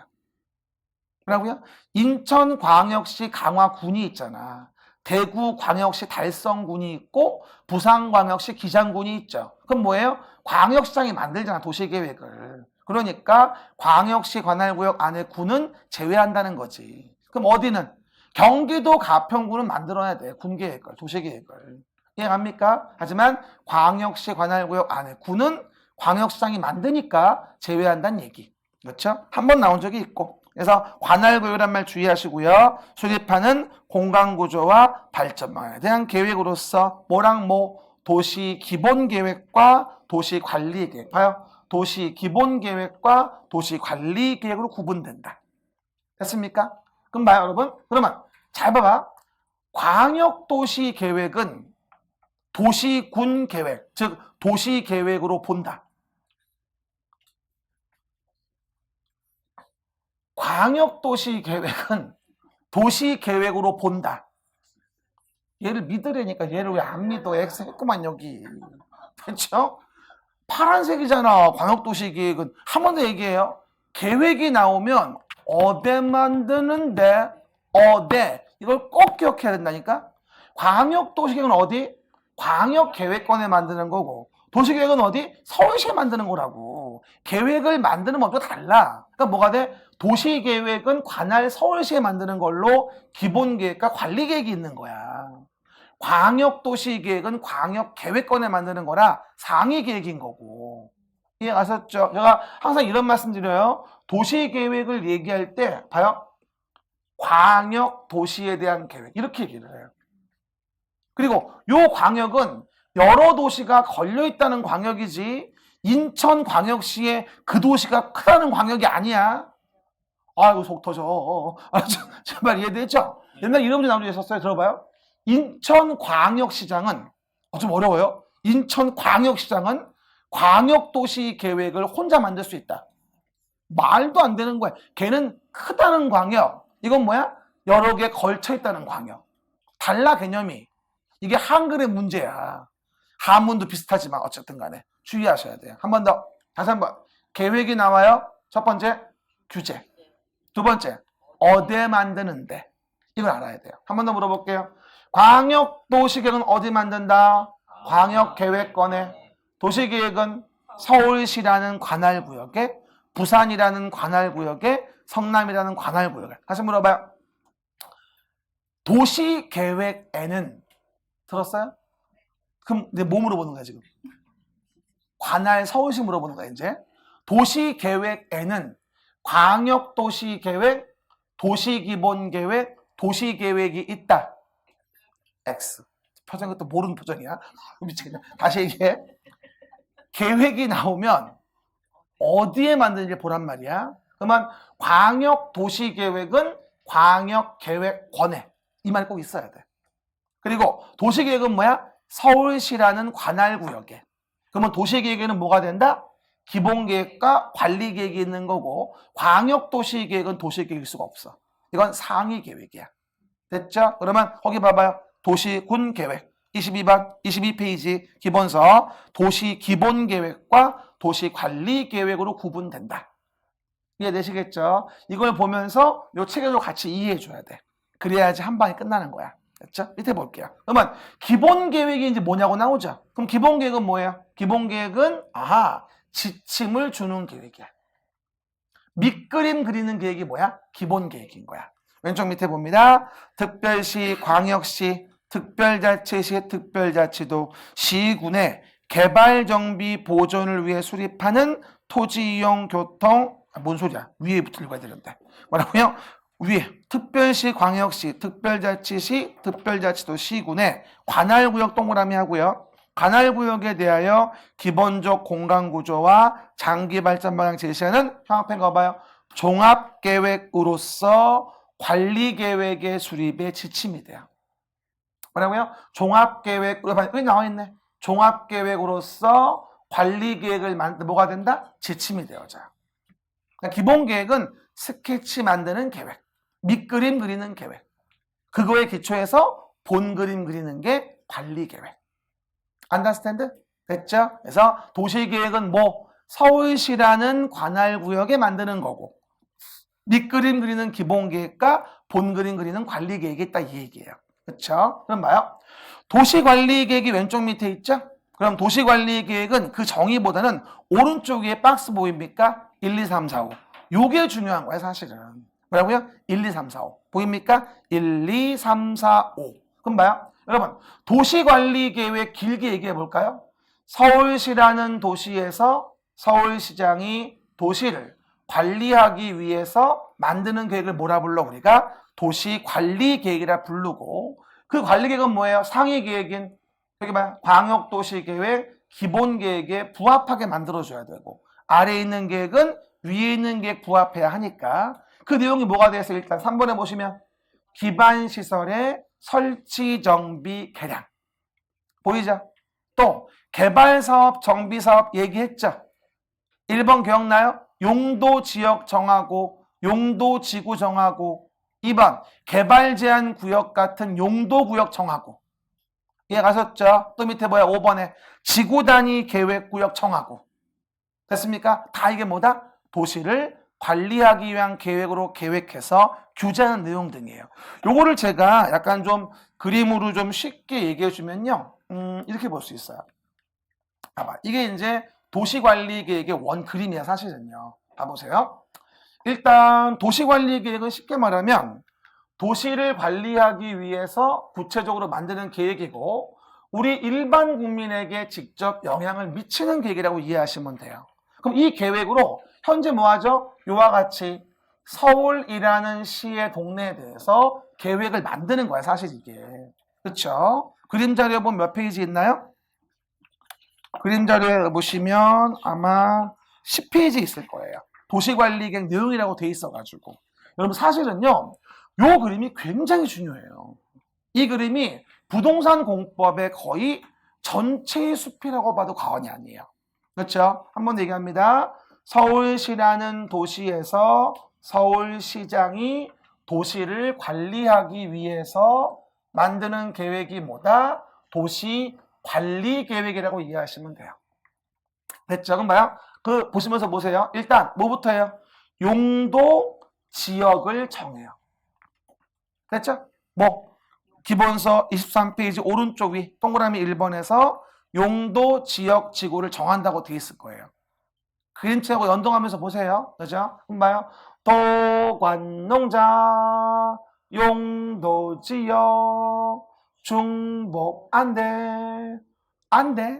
뭐라고요? 인천광역시 강화군이 있잖아. 대구광역시 달성군이 있고 부산광역시 기장군이 있죠. 그럼 뭐예요? 광역시장이 만들잖아, 도시계획을. 그러니까 광역시 관할구역 안에 군은 제외한다는 거지. 그럼 어디는? 경기도 가평군은 만들어야 돼. 군계획을, 도시계획을. 이해갑니까? 하지만 광역시 관할구역 안에 군은 광역시장이 만드니까 제외한다는 얘기. 그렇죠? 한 번 나온 적이 있고. 그래서 관할구역이란 말 주의하시고요. 수립하는 공간구조와 발전망에 대한 계획으로서 뭐랑 뭐 도시 기본계획과 도시 관리계획. 봐요. 도시 기본계획과 도시 관리계획으로 구분된다. 됐습니까? 그럼 봐요, 여러분. 그러면 잘 봐봐. 광역도시계획은 도시군계획, 즉 도시계획으로 본다. 광역도시계획은 도시계획으로 본다. 얘를 믿으려니까 얘를 왜 안 믿어? X 했구만 여기. 그렇죠? 파란색이잖아. 광역도시계획은. 한 번 더 얘기해요. 계획이 나오면 어디 만드는데 어디 이걸 꼭 기억해야 된다니까. 광역도시계획은 어디? 광역계획관에 만드는 거고 도시계획은 어디? 서울시에 만드는 거라고. 계획을 만드는 법도 달라. 그러니까 뭐가 돼? 도시계획은 관할 서울시에 만드는 걸로 기본계획과 관리계획이 있는 거야. 광역도시계획은 광역계획관에 만드는 거라 상위계획인 거고. 이해 가셨죠? 제가 항상 이런 말씀 드려요. 도시계획을 얘기할 때 봐요. 광역도시에 대한 계획 이렇게 얘기를 해요. 그리고 요 광역은 여러 도시가 걸려있다는 광역이지 인천광역시에 그 도시가 크다는 광역이 아니야. 아이고 속 터져. 정말 이해되죠? 옛날 이런 문제 나온 적 있었어요. 들어봐요. 인천광역시장은 좀 어려워요. 인천광역시장은 광역도시 계획을 혼자 만들 수 있다. 말도 안 되는 거야. 걔는 크다는 광역. 이건 뭐야? 여러 개 걸쳐 있다는 광역. 달라 개념이. 이게 한글의 문제야. 한문도 비슷하지만 어쨌든 간에 주의하셔야 돼요. 한 번 더. 다시 한 번. 계획이 나와요. 첫 번째 규제. 두 번째 어디에 만드는데. 이걸 알아야 돼요. 한 번 더 물어볼게요. 광역도시계획은 어디 만든다? 광역계획관에. 도시계획은 서울시라는 관할구역에, 부산이라는 관할구역에, 성남이라는 관할구역에. 다시 물어봐요. 도시계획에는 들었어요? 그럼 이제 뭐 물어보는 거야 지금? 관할 서울시 물어보는 거야 이제. 도시계획에는 광역도시계획, 도시기본계획, 도시계획이 있다. X. 표정이 또 모르는 표정이야. 미치겠네. 다시 얘기해. 계획이 나오면 어디에 만드는지 보란 말이야. 그러면 광역도시계획은 광역계획관에. 이 말이 꼭 있어야 돼. 그리고 도시계획은 뭐야? 서울시라는 관할구역에. 그러면 도시계획에는 뭐가 된다? 기본계획과 관리계획이 있는 거고 광역도시계획은 도시계획일 수가 없어. 이건 상위계획이야. 됐죠? 그러면 거기 봐봐요. 도시군계획 22번 22페이지 기본서 도시기본계획과 도시관리계획으로 구분된다. 이해되시겠죠? 이걸 보면서 이 체계도 같이 이해해줘야 돼. 그래야지 한 방에 끝나는 거야. 됐죠? 밑에 볼게요. 그러면 기본계획이 이제 뭐냐고 나오죠? 그럼 기본계획은 뭐예요? 기본계획은 지침을 주는 계획이야. 밑그림 그리는 계획이 뭐야? 기본계획인 거야. 왼쪽 밑에 봅니다. 특별시, 광역시, 특별자치시, 특별자치도, 시군의 개발정비 보존을 위해 수립하는 토지이용 교통 뭔 소리야? 위에부터 읽어야 되는데. 뭐라고요? 위에 특별시, 광역시, 특별자치시, 특별자치도 시군의 관할구역 동그라미 하고요. 관할구역에 대하여 기본적 공간구조와 장기 발전 방향 제시하는 형학편 거 봐요. 종합계획으로서 관리계획의 수립에 지침이 돼요. 뭐라고요? 종합계획, 여기 나와 있네. 종합계획으로서 관리계획을 뭐가 된다? 지침이 되어져요. 그러니까 기본계획은 스케치 만드는 계획, 밑그림 그리는 계획. 그거에 기초해서 본그림 그리는 게 관리계획. 안더스탠드? 됐죠? 그래서 도시계획은 뭐 서울시라는 관할구역에 만드는 거고 밑그림 그리는 기본계획과 본그림 그리는 관리계획이 있다 이 얘기예요. 그렇죠? 그럼 봐요. 도시관리계획이 왼쪽 밑에 있죠? 그럼 도시관리계획은 그 정의보다는 오른쪽 위에 박스 보입니까? 1, 2, 3, 4, 5. 요게 중요한 거예요 사실은. 뭐라고요? 1, 2, 3, 4, 5. 보입니까? 1, 2, 3, 4, 5. 그럼 봐요. 여러분 도시관리계획 길게 얘기해 볼까요? 서울시라는 도시에서 서울시장이 도시를 관리하기 위해서 만드는 계획을 뭐라 불러? 우리가 도시관리계획이라 부르고 그 관리계획은 뭐예요? 상위계획인 여기 봐요. 광역도시계획 기본계획에 부합하게 만들어줘야 되고 아래에 있는 계획은 위에 있는 계획 부합해야 하니까 그 내용이 뭐가 되어 있어요? 일단 3번에 보시면 기반시설의 설치, 정비, 개량 보이죠? 또 개발사업, 정비사업 얘기했죠? 1번 기억나요? 용도 지역 정하고 용도 지구 정하고 2번 개발 제한 구역 같은 용도 구역 정하고 이해 가셨죠? 또 밑에 뭐야? 5번에 지구 단위 계획 구역 정하고 됐습니까? 다 이게 뭐다? 도시를 관리하기 위한 계획으로 계획해서 규제하는 내용 등이에요. 요거를 제가 약간 좀 그림으로 좀 쉽게 얘기해 주면요. 이렇게 볼 수 있어요. 봐봐. 이게 이제 도시관리계획의 원 그림이야 사실은요. 봐보세요. 일단 도시관리계획은 쉽게 말하면 도시를 관리하기 위해서 구체적으로 만드는 계획이고 우리 일반 국민에게 직접 영향을 미치는 계획이라고 이해하시면 돼요. 그럼 이 계획으로 현재 뭐하죠? 이와 같이 서울이라는 시의 동네에 대해서 계획을 만드는 거야 사실 이게. 그렇죠? 그림 자료 보면 몇 페이지 있나요? 그림 자료에 보시면 아마 10페이지 있을 거예요. 도시관리계획 내용이라고 돼 있어가지고 여러분 사실은요 요 그림이 굉장히 중요해요. 이 그림이 부동산 공법의 거의 전체의 숲이라고 봐도 과언이 아니에요. 그렇죠? 한번 얘기합니다. 서울시라는 도시에서 서울시장이 도시를 관리하기 위해서 만드는 계획이 뭐다? 도시관리계획이라고 이해하시면 돼요. 됐죠? 그럼 봐요. 그 보시면서 보세요. 일단 뭐부터 해요? 용도 지역을 정해요. 됐죠? 뭐 기본서 23페이지 오른쪽 위 동그라미 1번에서 용도 지역 지구를 정한다고 되어 있을 거예요. 그림체하고 연동하면서 보세요. 그죠? 그럼 봐요. 도관농자 용도 지역 중복 안돼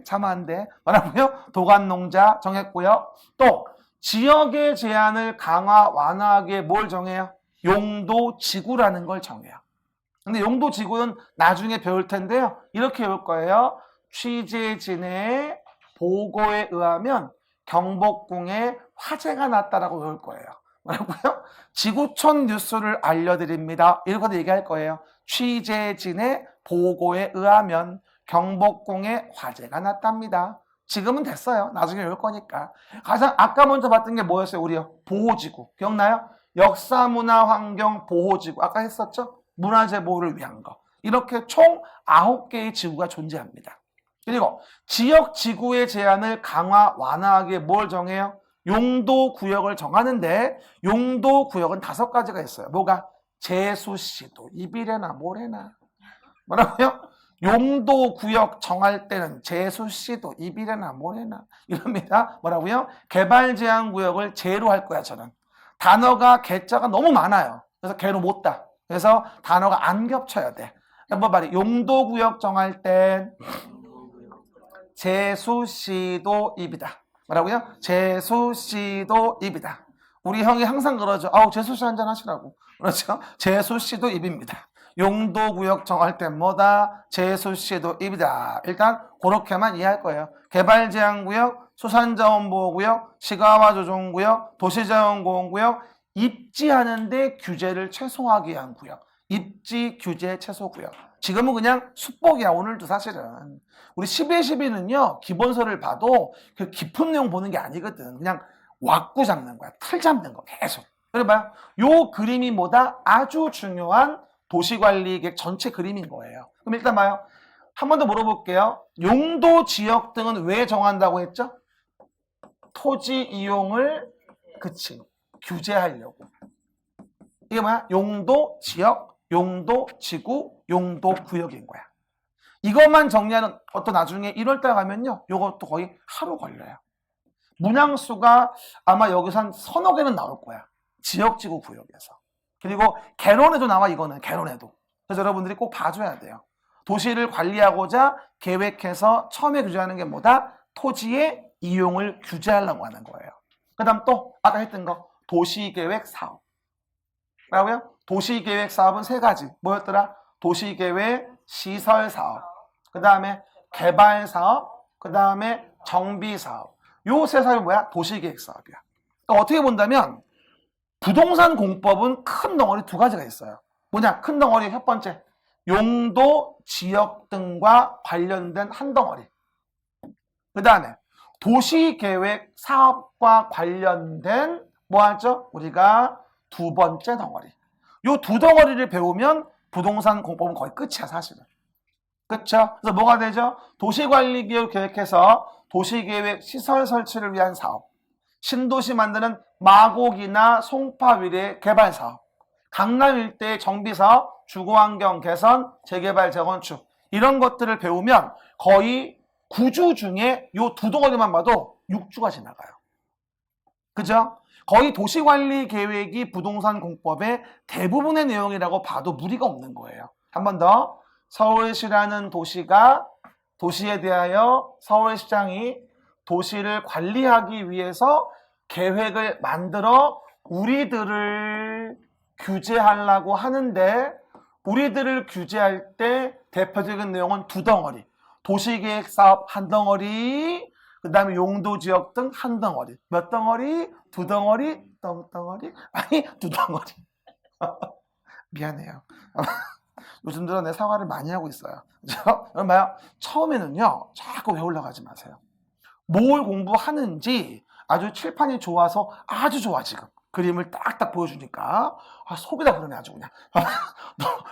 자면 안돼 뭐라고요? 도관농자 정했고요. 또 지역의 제한을 강화 완화하기에 뭘 정해요? 용도 지구라는 걸 정해요. 근데 용도 지구는 나중에 배울 텐데요. 이렇게 배울 거예요. 취재진의 보고에 의하면 경복궁에 화재가 났다라고 배울 거예요. 뭐라고요? 지구촌 뉴스를 알려드립니다. 이렇게 얘기할 거예요. 취재진의 보고에 의하면 경복궁에 화재가 났답니다. 지금은 됐어요. 나중에 배울 거니까. 가장 아까 먼저 봤던 게 뭐였어요? 우리요? 보호지구. 기억나요? 역사문화환경보호지구. 아까 했었죠? 문화재 보호를 위한 거. 이렇게 총 9개의 지구가 존재합니다. 그리고 지역 지구의 제한을 강화 완화하기에 뭘 정해요? 용도 구역을 정하는데 용도 구역은 5가지가 있어요. 뭐가? 제수시도 입이래나 뭐래나. 뭐라고요? 용도 구역 정할 때는 제수시도 입이래나 뭐래나 이럽니다. 뭐라고요? 개발 제한 구역을 제로 할 거야 저는. 단어가 개자가 너무 많아요. 그래서 개로 못 따. 그래서 단어가 안 겹쳐야 돼. 한번 말해. 용도 구역 정할 땐 제수시도 입이다. 뭐라고요? 제수시도 입이다. 우리 형이 항상 그러죠. 아우, 재수 씨 한잔 하시라고. 그렇죠? 재수 씨도 입입니다. 용도구역 정할 때마다 재수 씨도 입이다. 일단 그렇게만 이해할 거예요. 개발제한구역, 수산자원보호구역, 시가화조정구역, 도시자원공원구역, 입지하는데 규제를 최소화하게 한 구역. 입지 규제 최소 구역. 지금은 그냥 숙복이야. 오늘도 사실은. 우리 11.12는요. 기본서를 봐도 그 깊은 내용 보는 게 아니거든. 그냥 왁구 잡는 거야. 틀 잡는 거 계속. 그래 봐요. 요 그림이 뭐다? 아주 중요한 도시관리계획 전체 그림인 거예요. 그럼 일단 봐요. 한 번 더 물어볼게요. 용도 지역 등은 왜 정한다고 했죠? 토지 이용을 그치 규제하려고. 이게 뭐야? 용도 지역, 용도 지구, 용도 구역인 거야. 이것만 정리하는 어떤 나중에 1월달 가면요. 요것도 거의 하루 걸려요. 문양수가 아마 여기서 한 서너 개는 나올 거야. 지역지구 구역에서. 그리고 개론에도 나와 이거는 개론에도. 그래서 여러분들이 꼭 봐줘야 돼요. 도시를 관리하고자 계획해서 처음에 규제하는 게 뭐다? 토지의 이용을 규제하려고 하는 거예요. 그 다음 또 아까 했던 거 도시계획 사업. 뭐라고요? 도시계획 사업은 세 가지. 뭐였더라? 도시계획 시설사업. 그 다음에 개발사업. 그 다음에 정비사업. 요 세 사업이 뭐야? 도시계획 사업이야. 그러니까 어떻게 본다면 부동산 공법은 큰 덩어리 두 가지가 있어요. 뭐냐? 큰 덩어리 첫 번째. 용도, 지역 등과 관련된 한 덩어리. 그 다음에 도시계획 사업과 관련된 뭐 하죠? 우리가 두 번째 덩어리. 요 두 덩어리를 배우면 부동산 공법은 거의 끝이야, 사실은. 그렇죠? 그래서 뭐가 되죠? 도시관리기획 계획해서 도시계획 시설 설치를 위한 사업. 신도시 만드는 마곡이나 송파위례 개발 사업. 강남 일대의 정비 사업, 주거환경 개선, 재개발, 재건축. 이런 것들을 배우면 거의 9주 중에 요 두 덩어리만 봐도 6주가 지나가요. 그죠? 거의 도시관리 계획이 부동산 공법의 대부분의 내용이라고 봐도 무리가 없는 거예요. 한 번 더. 서울시라는 도시가 도시에 대하여 서울시장이 도시를 관리하기 위해서 계획을 만들어 우리들을 규제하려고 하는데 우리들을 규제할 때 대표적인 내용은 두 덩어리. 도시계획 사업 한 덩어리, 그 다음에 용도지역 등 한 덩어리. 몇 덩어리? 두 덩어리? 덩덩어리? 아니, 두 덩어리. 미안해요. 요즘 들어 내 사과를 많이 하고 있어요. 여러분 봐요. 처음에는요. 자꾸 외우려고 하지 마세요. 뭘 공부하는지 아주 칠판이 좋아서 아주 좋아 지금. 그림을 딱딱 보여주니까 속이 다 부르네 아주 그냥.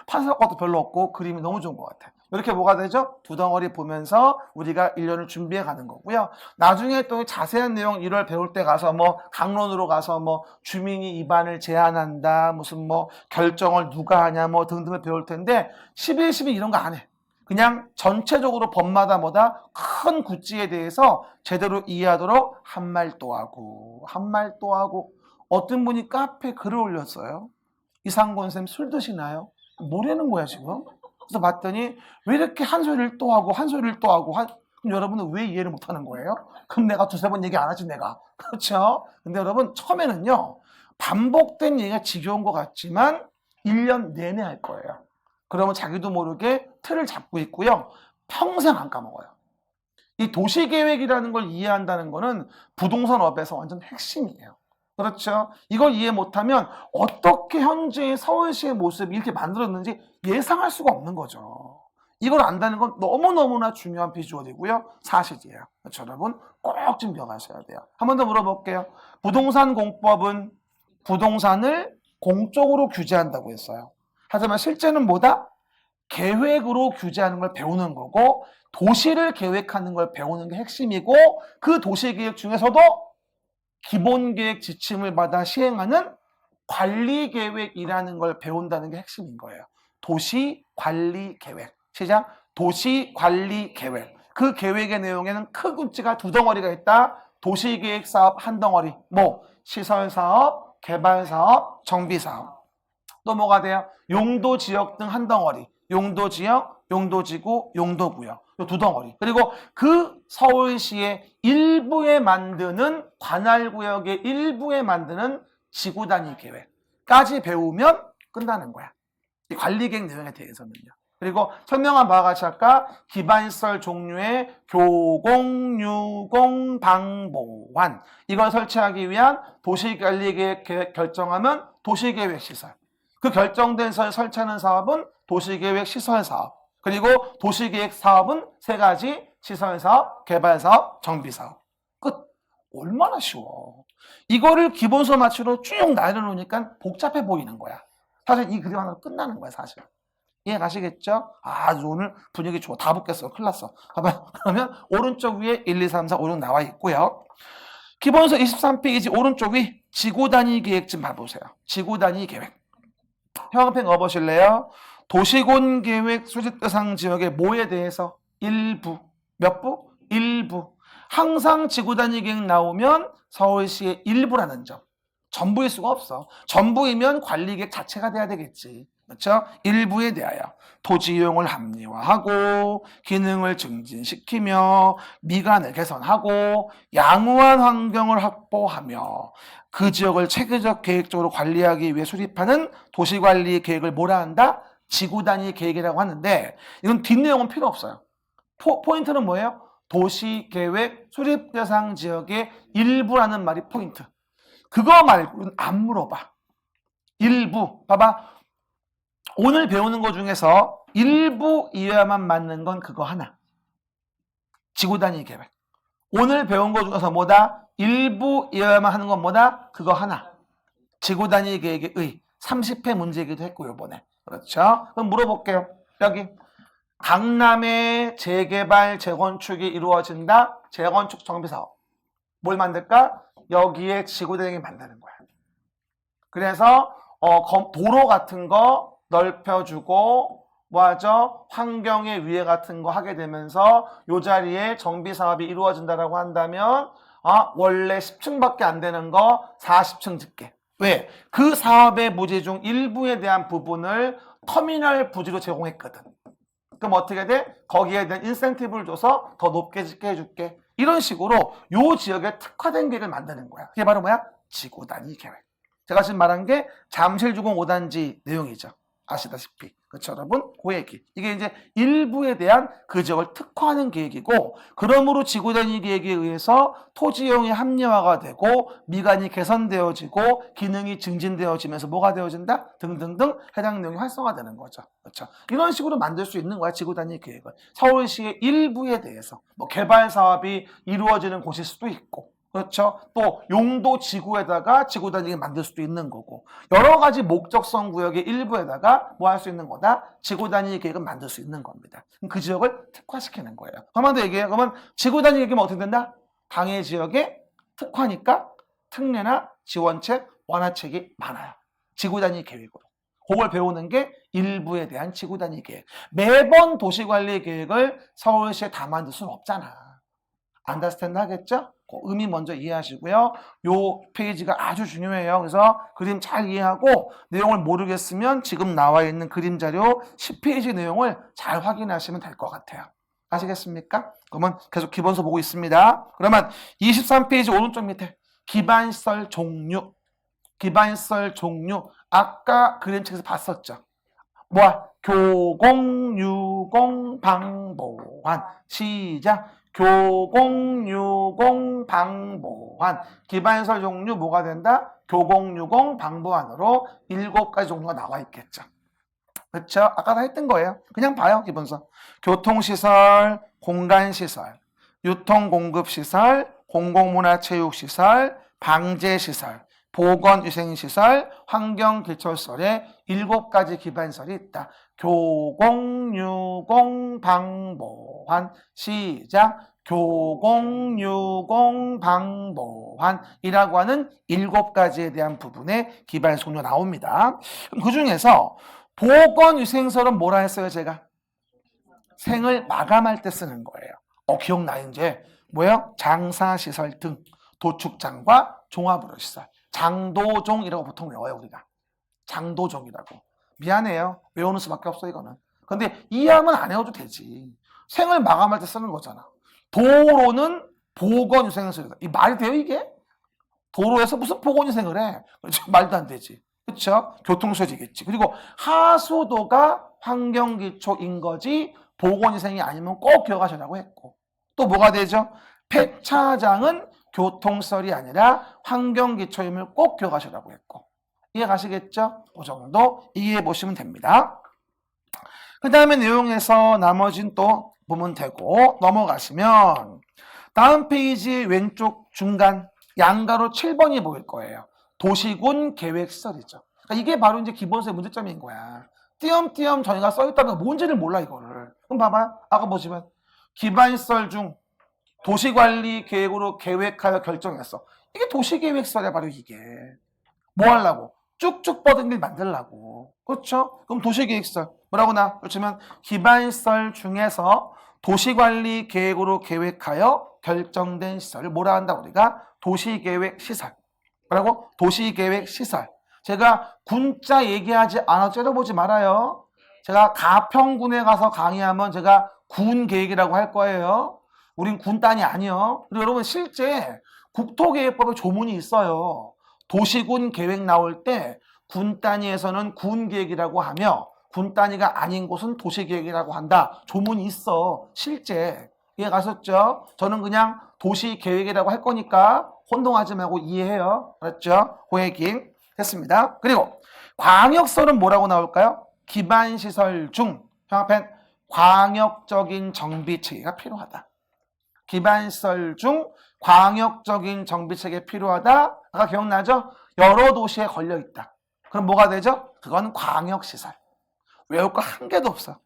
판사할 것도 별로 없고 그림이 너무 좋은 것 같아. 이렇게 뭐가 되죠? 두 덩어리 보면서 우리가 1년을 준비해 가는 거고요. 나중에 또 자세한 내용 1월 배울 때 가서 뭐 강론으로 가서 뭐 주민이 입안을 제한한다 무슨 뭐 결정을 누가 하냐 뭐 등등을 배울 텐데 11.12 이런 거 안 해. 그냥 전체적으로 법마다 뭐다 큰 구찌에 대해서 제대로 이해하도록 한 말 또 하고 한 말 또 하고. 어떤 분이 카페에 글을 올렸어요. 이상권 쌤 술 드시나요? 뭐라는 거야 지금? 그래서 봤더니 왜 이렇게 한 소리를 또 하고 한 소리를 또 하고 그럼 여러분은 왜 이해를 못하는 거예요? 그럼 내가 두세 번 얘기 안 하지 내가. 그렇죠? 근데 여러분 처음에는요. 반복된 얘기가 지겨운 것 같지만 1년 내내 할 거예요. 그러면 자기도 모르게 틀을 잡고 있고요. 평생 안 까먹어요. 이 도시계획이라는 걸 이해한다는 거는 부동산업에서 완전 핵심이에요. 그렇죠? 이걸 이해 못하면 어떻게 현재의 서울시의 모습이 이렇게 만들었는지 예상할 수가 없는 거죠. 이걸 안다는 건 너무너무나 중요한 비주얼이고요. 사실이에요. 그렇죠, 여러분? 꼭 좀 기억하셔야 돼요. 한 번 더 물어볼게요. 부동산 공법은 부동산을 공적으로 규제한다고 했어요. 하지만 실제는 뭐다? 계획으로 규제하는 걸 배우는 거고 도시를 계획하는 걸 배우는 게 핵심이고 그 도시계획 중에서도 기본계획 지침을 받아 시행하는 관리계획이라는 걸 배운다는 게 핵심인 거예요. 도시관리계획. 시작. 도시관리계획. 그 계획의 내용에는 큰 구찌가 두 덩어리가 있다. 도시계획사업 한 덩어리. 뭐 시설사업, 개발사업, 정비사업. 또 뭐가 돼요? 용도지역 등 한 덩어리. 용도지역, 용도지구, 용도구역. 이 두 덩어리. 그리고 그 서울시의 일부에 만드는 관할구역의 일부에 만드는 지구 단위 계획까지 배우면 끝나는 거야. 이 관리계획 내용에 대해서는요. 그리고 설명한 바와 같이 아까 기반시설 종류의 교공, 유공, 방보완 이걸 설치하기 위한 도시관리계획 결정하면 도시계획시설. 그 결정된 시설 설치하는 사업은 도시계획시설사업. 그리고 도시계획 사업은 세 가지 시설사업, 개발사업, 정비사업. 끝. 얼마나 쉬워. 이거를 기본서 맞추로 쭉 나열해놓으니까 복잡해 보이는 거야. 사실 이 그림 하나로 끝나는 거야, 사실. 이해 가시겠죠? 아주 오늘 분위기 좋아. 다 붙겠어. 큰일 났어. 봐봐요. 그러면 오른쪽 위에 1, 2, 3, 4, 5, 6 나와 있고요. 기본서 23페이지 오른쪽 위 지구 단위 계획 좀 봐보세요. 지구 단위 계획. 형광펜 넣어보실래요? 도시군 계획 수집 대상 지역의 뭐에 대해서? 일부. 몇 부? 일부. 항상 지구 단위 계획 나오면 서울시의 일부라는 점. 전부일 수가 없어. 전부이면 관리계획 자체가 돼야 되겠지. 그렇죠? 일부에 대하여 토지 이용을 합리화하고 기능을 증진시키며 미관을 개선하고 양호한 환경을 확보하며 그 지역을 체계적 계획적으로 관리하기 위해 수립하는 도시관리 계획을 뭐라 한다? 지구단위 계획이라고 하는데 이건 뒷내용은 필요 없어요. 포인트는 뭐예요? 도시계획 수립 대상 지역의 일부라는 말이 포인트. 그거 말고는 안 물어봐. 일부. 봐봐. 오늘 배우는 것 중에서 일부 이해야만 맞는 건 그거 하나. 지구단위 계획. 오늘 배운 것 중에서 뭐다? 일부 이해야만 하는 건 뭐다? 그거 하나. 지구단위 계획의 의. 30회 문제이기도 했고요, 이번에. 그렇죠? 그럼 물어볼게요. 여기. 강남의 재개발, 재건축이 이루어진다. 재건축 정비사업. 뭘 만들까? 여기에 지구단위 만드는 거야. 그래서 도로 같은 거 넓혀주고 뭐하죠? 환경의 위해 같은 거 하게 되면서 이 자리에 정비사업이 이루어진다라고 한다면 원래 10층밖에 안 되는 거 40층 짓게. 왜? 그 사업의 부지 중 일부에 대한 부분을 터미널 부지로 제공했거든. 그럼 어떻게 돼? 거기에 대한 인센티브를 줘서 더 높게 짓게 해줄게. 이런 식으로 이 지역에 특화된 계획을 만드는 거야. 그게 바로 뭐야? 지구단위 계획. 제가 지금 말한 게 잠실주공 5단지 내용이죠. 아시다시피. 그렇죠, 여러분? 그 얘기. 이게 이제 일부에 대한 그 지역을 특화하는 계획이고, 그러므로 지구단위 계획에 의해서 토지 이용이 합리화가 되고, 미관이 개선되어지고, 기능이 증진되어지면서 뭐가 되어진다? 등등등 해당 내용이 활성화되는 거죠. 그렇죠. 이런 식으로 만들 수 있는 거야, 지구단위 계획을. 서울시의 일부에 대해서. 뭐 개발 사업이 이루어지는 곳일 수도 있고, 그렇죠. 또 용도 지구에다가 지구 단위를 만들 수도 있는 거고 여러 가지 목적성 구역의 일부에다가 뭐 할 수 있는 거다? 지구 단위 계획을 만들 수 있는 겁니다. 그 지역을 특화시키는 거예요. 한 번 더 얘기해요. 그러면 지구 단위 계획이면 어떻게 된다? 당해 지역에 특화니까 특례나 지원책, 완화책이 많아요. 지구 단위 계획으로. 그걸 배우는 게 일부에 대한 지구 단위 계획. 매번 도시관리 계획을 서울시에 다 만들 수는 없잖아. 안더스탠드 하겠죠? 그 의미 먼저 이해하시고요. 요 페이지가 아주 중요해요. 그래서 그림 잘 이해하고 내용을 모르겠으면 지금 나와 있는 그림 자료 10페이지 내용을 잘 확인하시면 될 것 같아요. 아시겠습니까? 그러면 계속 기본서 보고 있습니다. 그러면 23페이지 오른쪽 밑에 기반시설 종류. 기반시설 종류. 아까 그림책에서 봤었죠. 뭐야? 교공, 유공, 방보완. 시작. 교공, 유공, 방보완. 기반시설 종류 뭐가 된다? 교공, 유공, 방보완으로 7가지 종류가 나와 있겠죠. 그렇죠? 아까 다 했던 거예요. 그냥 봐요, 기본서. 교통시설, 공간시설, 유통공급시설, 공공문화체육시설, 방제시설, 보건위생시설, 환경길철설에 7가지 기반시설이 있다. 교공, 유공, 방보완. 시작. 교공, 유공, 방보완이라고 하는 7가지에 대한 부분에 기반시설 종류가 나옵니다. 그 중에서 보건위생설은 뭐라 했어요, 제가? 생을 마감할 때 쓰는 거예요. 기억나요, 이제? 뭐예요? 장사시설 등 도축장과 종합의료시설. 장도종이라고 보통 외워요, 우리가. 장도종이라고. 미안해요. 외우는 수밖에 없어, 이거는. 근데 이해하면 안 해도 되지. 생을 마감할 때 쓰는 거잖아. 도로는 보건위생설이다. 이 말이 돼요, 이게? 도로에서 무슨 보건위생을 해? 그렇죠? 말도 안 되지. 그렇죠? 교통수지겠지. 그리고 하수도가 환경기초인 거지 보건위생이 아니면 꼭 기억하시라고 했고. 또 뭐가 되죠? 폐차장은 교통설이 아니라 환경기초임을 꼭 기억하시라고 했고. 이해 가시겠죠? 그 정도 이해해 보시면 됩니다. 그 다음에 내용에서 나머지는 또 보면 되고 넘어가시면 다음 페이지 왼쪽 중간 양가로 7번이 보일 거예요. 도시군 계획설이죠. 그러니까 이게 바로 이제 기본서의 문제점인 거야. 띄엄띄엄 저희가 써있다가 뭔지를 몰라 이거를. 그럼 봐봐. 아까 보시면 기반시설 중 도시관리 계획으로 계획하여 결정했어. 이게 도시계획설이야 바로 이게. 뭐 하려고? 쭉쭉 뻗은 길 만들려고. 그렇죠? 그럼 도시계획설 뭐라고 나와? 그렇지만 기반시설 중에서 도시관리 계획으로 계획하여 결정된 시설을 뭐라 한다 우리가? 도시계획시설. 뭐라고? 도시계획시설. 제가 군자 얘기하지 않아도 째려보지 말아요. 제가 가평군에 가서 강의하면 제가 군계획이라고 할 거예요. 우린 군단이 아니요. 그리고 여러분 실제 국토계획법에 조문이 있어요. 도시군 계획 나올 때 군 단위에서는 군계획이라고 하며 군 단위가 아닌 곳은 도시계획이라고 한다. 조문이 있어. 실제. 이해 가셨죠? 저는 그냥 도시계획이라고 할 거니까 혼동하지 말고 이해해요. 그렇죠? 그 얘기 됐습니다. 그리고 광역설은 뭐라고 나올까요? 기반시설 중 앞엔 광역적인 정비체계가 필요하다. 기반시설 중 광역적인 정비체계 필요하다. 아까 기억나죠? 여러 도시에 걸려있다. 그럼 뭐가 되죠? 그건 광역시설. 외울 거 한 개도 없어.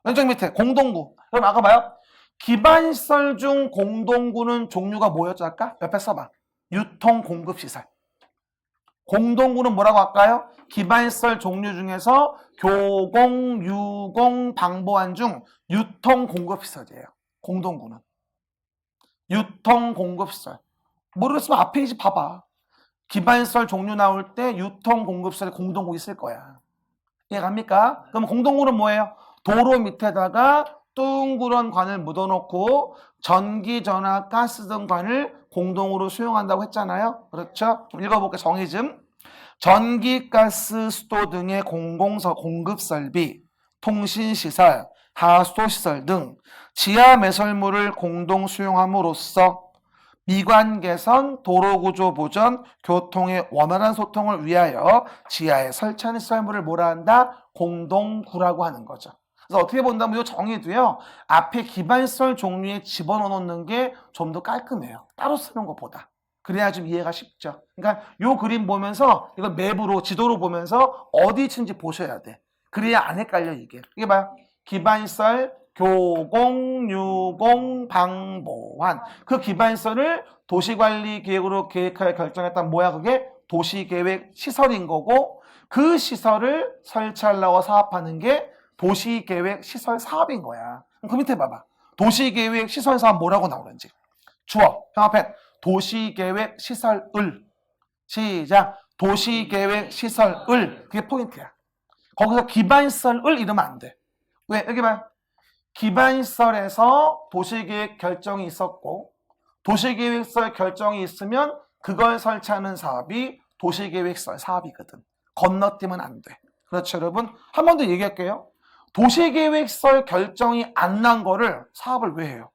왼쪽 밑에 공동구. 그럼 아까 봐요. 기반시설 중 공동구는 종류가 뭐였죠? 아까? 옆에 써봐. 유통공급시설. 공동구는 뭐라고 할까요? 기반시설 종류 중에서 교공, 유공, 방보안 중 유통공급시설이에요. 공동구는. 유통공급시설. 모르겠으면 앞 페이지 봐봐. 기반시설 종류 나올 때 유통공급시설에 공동구 있을 거야. 이해갑니까? 그럼 공동구는 뭐예요? 도로 밑에다가 둥그런 관을 묻어놓고 전기, 전화, 가스 등 관을 공동으로 수용한다고 했잖아요. 그렇죠? 좀 읽어볼게요. 정의 좀. 전기, 가스, 수도 등의 공급설비, 통신시설, 하수도시설 등 지하 매설물을 공동 수용함으로써 미관 개선, 도로구조 보전, 교통의 원활한 소통을 위하여 지하에 설치하는 시설물을 뭐라 한다? 공동구라고 하는 거죠. 그래서 어떻게 본다면 이 정의도요. 앞에 기반시설 종류에 집어넣어 놓는 게 좀 더 깔끔해요. 따로 쓰는 것보다. 그래야 좀 이해가 쉽죠. 그러니까 이 그림 보면서 이거 맵으로 지도로 보면서 어디 있는지 보셔야 돼. 그래야 안 헷갈려 이게. 이게 봐요. 기반시설, 교공, 유공, 방보안. 그 기반시설을 도시관리계획으로 계획하여 결정했다. 뭐야 그게? 도시계획 시설인 거고 그 시설을 설치하려고 사업하는 게 도시계획 시설 사업인 거야. 그 밑에 봐봐. 도시계획 시설 사업 뭐라고 나오는지. 주어. 형 앞에 도시계획 시설을. 시작. 도시계획 시설을. 그게 포인트야. 거기서 기반시설을 이러면 안 돼. 왜? 여기 봐요. 기반시설에서 도시계획 결정이 있었고 도시계획시설 결정이 있으면 그걸 설치하는 사업이 도시계획시설 사업이거든. 건너뛰면 안 돼. 그렇죠 여러분? 한 번 더 얘기할게요. 도시계획시설 결정이 안 난 거를 사업을 왜 해요?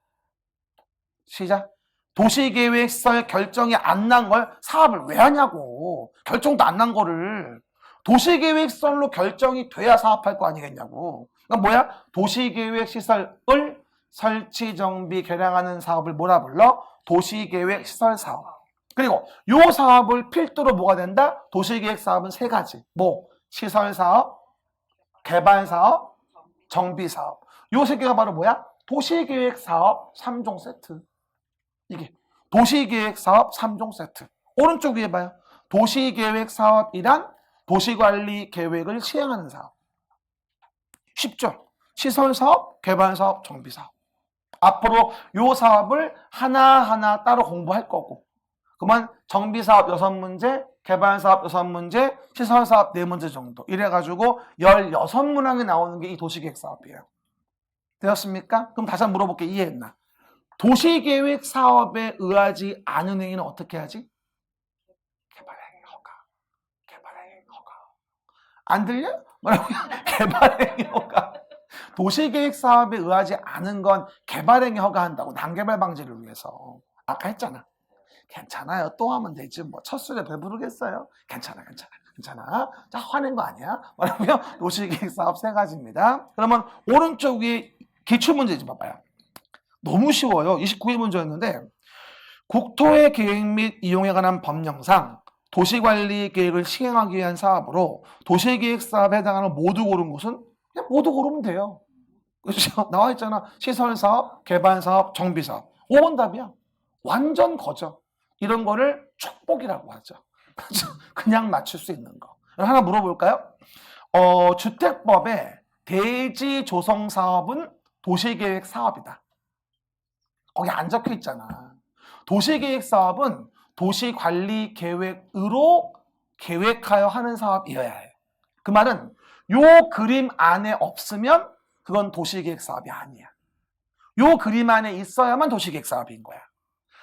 시작. 도시계획시설 결정이 안 난 걸 사업을 왜 하냐고. 결정도 안 난 거를. 도시계획시설로 결정이 돼야 사업할 거 아니겠냐고. 그러니까 뭐야? 도시계획시설을 설치, 정비, 개량하는 사업을 뭐라 불러? 도시계획시설 사업. 그리고 요 사업을 필두로 뭐가 된다? 도시계획 사업은 세 가지. 뭐? 시설사업, 개발사업, 정비사업. 요 세 개가 바로 뭐야? 도시계획 사업 3종 세트. 이게 도시계획 사업 3종 세트. 오른쪽 위에 봐요. 도시계획 사업이란 도시관리 계획을 시행하는 사업. 쉽죠? 시설사업, 개발사업, 정비사업. 앞으로 요 사업을 하나하나 따로 공부할 거고 그러면 정비사업 6문제, 개발사업 6문제, 시설사업 4문제 정도 이래가지고 16문항이 나오는 게 이 도시계획 사업이에요. 되었습니까? 그럼 다시 한번 물어볼게. 이해했나? 도시계획 사업에 의하지 않은 행위는 어떻게 하지? 안 들려? 뭐라고요? 개발행위 허가. 도시계획 사업에 의하지 않은 건 개발행위 허가한다고, 난개발 방지를 위해서. 아까 했잖아. 괜찮아요. 또 하면 되지. 뭐 첫 술에 배부르겠어요? 괜찮아. 자, 화낸 거 아니야? 뭐라고요? 도시계획 사업 세 가지입니다. 그러면 오른쪽 위에 기출문제 좀 봐봐요. 너무 쉬워요. 29일 문제였는데, 국토의 계획 및 이용에 관한 법령상 도시관리 계획을 시행하기 위한 사업으로 도시계획 사업에 해당하는 모두 고른 곳은 그냥 모두 고르면 돼요. 그렇죠? 나와 있잖아. 시설사업, 개발사업, 정비사업. 5번 답이야. 완전 거저. 이런 거를 축복이라고 하죠. 그렇죠? 그냥 맞출 수 있는 거. 하나 물어볼까요? 주택법에 대지 조성 사업은 도시계획 사업이다. 거기 안 적혀 있잖아. 도시계획 사업은 도시관리계획으로 계획하여 하는 사업이어야 해. 그 말은 요 그림 안에 없으면 그건 도시계획 사업이 아니야. 요 그림 안에 있어야만 도시계획 사업인 거야.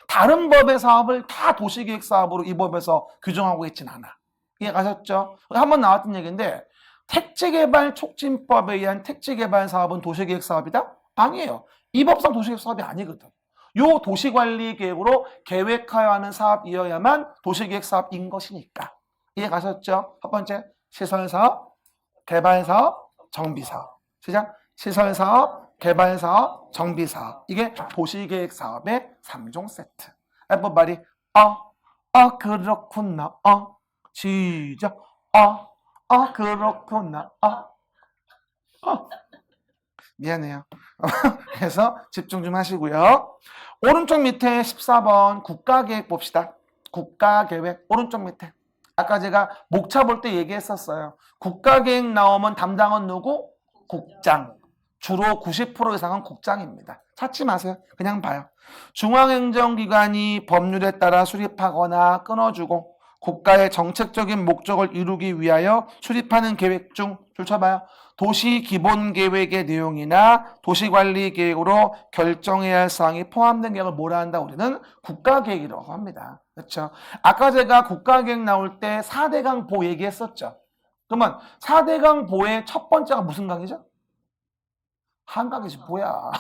다른 법의 사업을 다 도시계획 사업으로 이 법에서 규정하고 있진 않아. 이해가셨죠? 한번 나왔던 얘기인데, 택지개발 촉진법에 의한 택지개발 사업은 도시계획 사업이다? 아니에요. 이 법상 도시계획 사업이 아니거든. 요 도시관리계획으로 계획하여 하는 사업이어야만 도시계획 사업인 것이니까. 이해가셨죠? 첫 번째, 시설사업, 개발사업, 정비사업. 시작. 시설사업, 개발사업, 정비사업. 이게 도시계획 사업의 3종 세트. everybody, 그렇구나. 시작. 그렇구나. 미안해요. 그래서 집중 좀 하시고요. 오른쪽 밑에 14번 국가계획 봅시다. 국가계획 오른쪽 밑에. 아까 제가 목차 볼 때 얘기했었어요. 국가계획 나오면 담당은 누구? 국장. 주로 90% 이상은 국장입니다. 찾지 마세요. 그냥 봐요. 중앙행정기관이 법률에 따라 수립하거나 끊어주고 국가의 정책적인 목적을 이루기 위하여 수립하는 계획 중 줄 쳐봐요. 도시기본계획의 내용이나 도시관리계획으로 결정해야 할 사항이 포함된 계획을 뭐라 한다? 우리는 국가계획이라고 합니다. 그렇죠? 아까 제가 국가계획 나올 때 4대강 보 얘기했었죠. 그러면 4대강 보의 첫 번째가 무슨 강이죠? 한강이지 뭐야.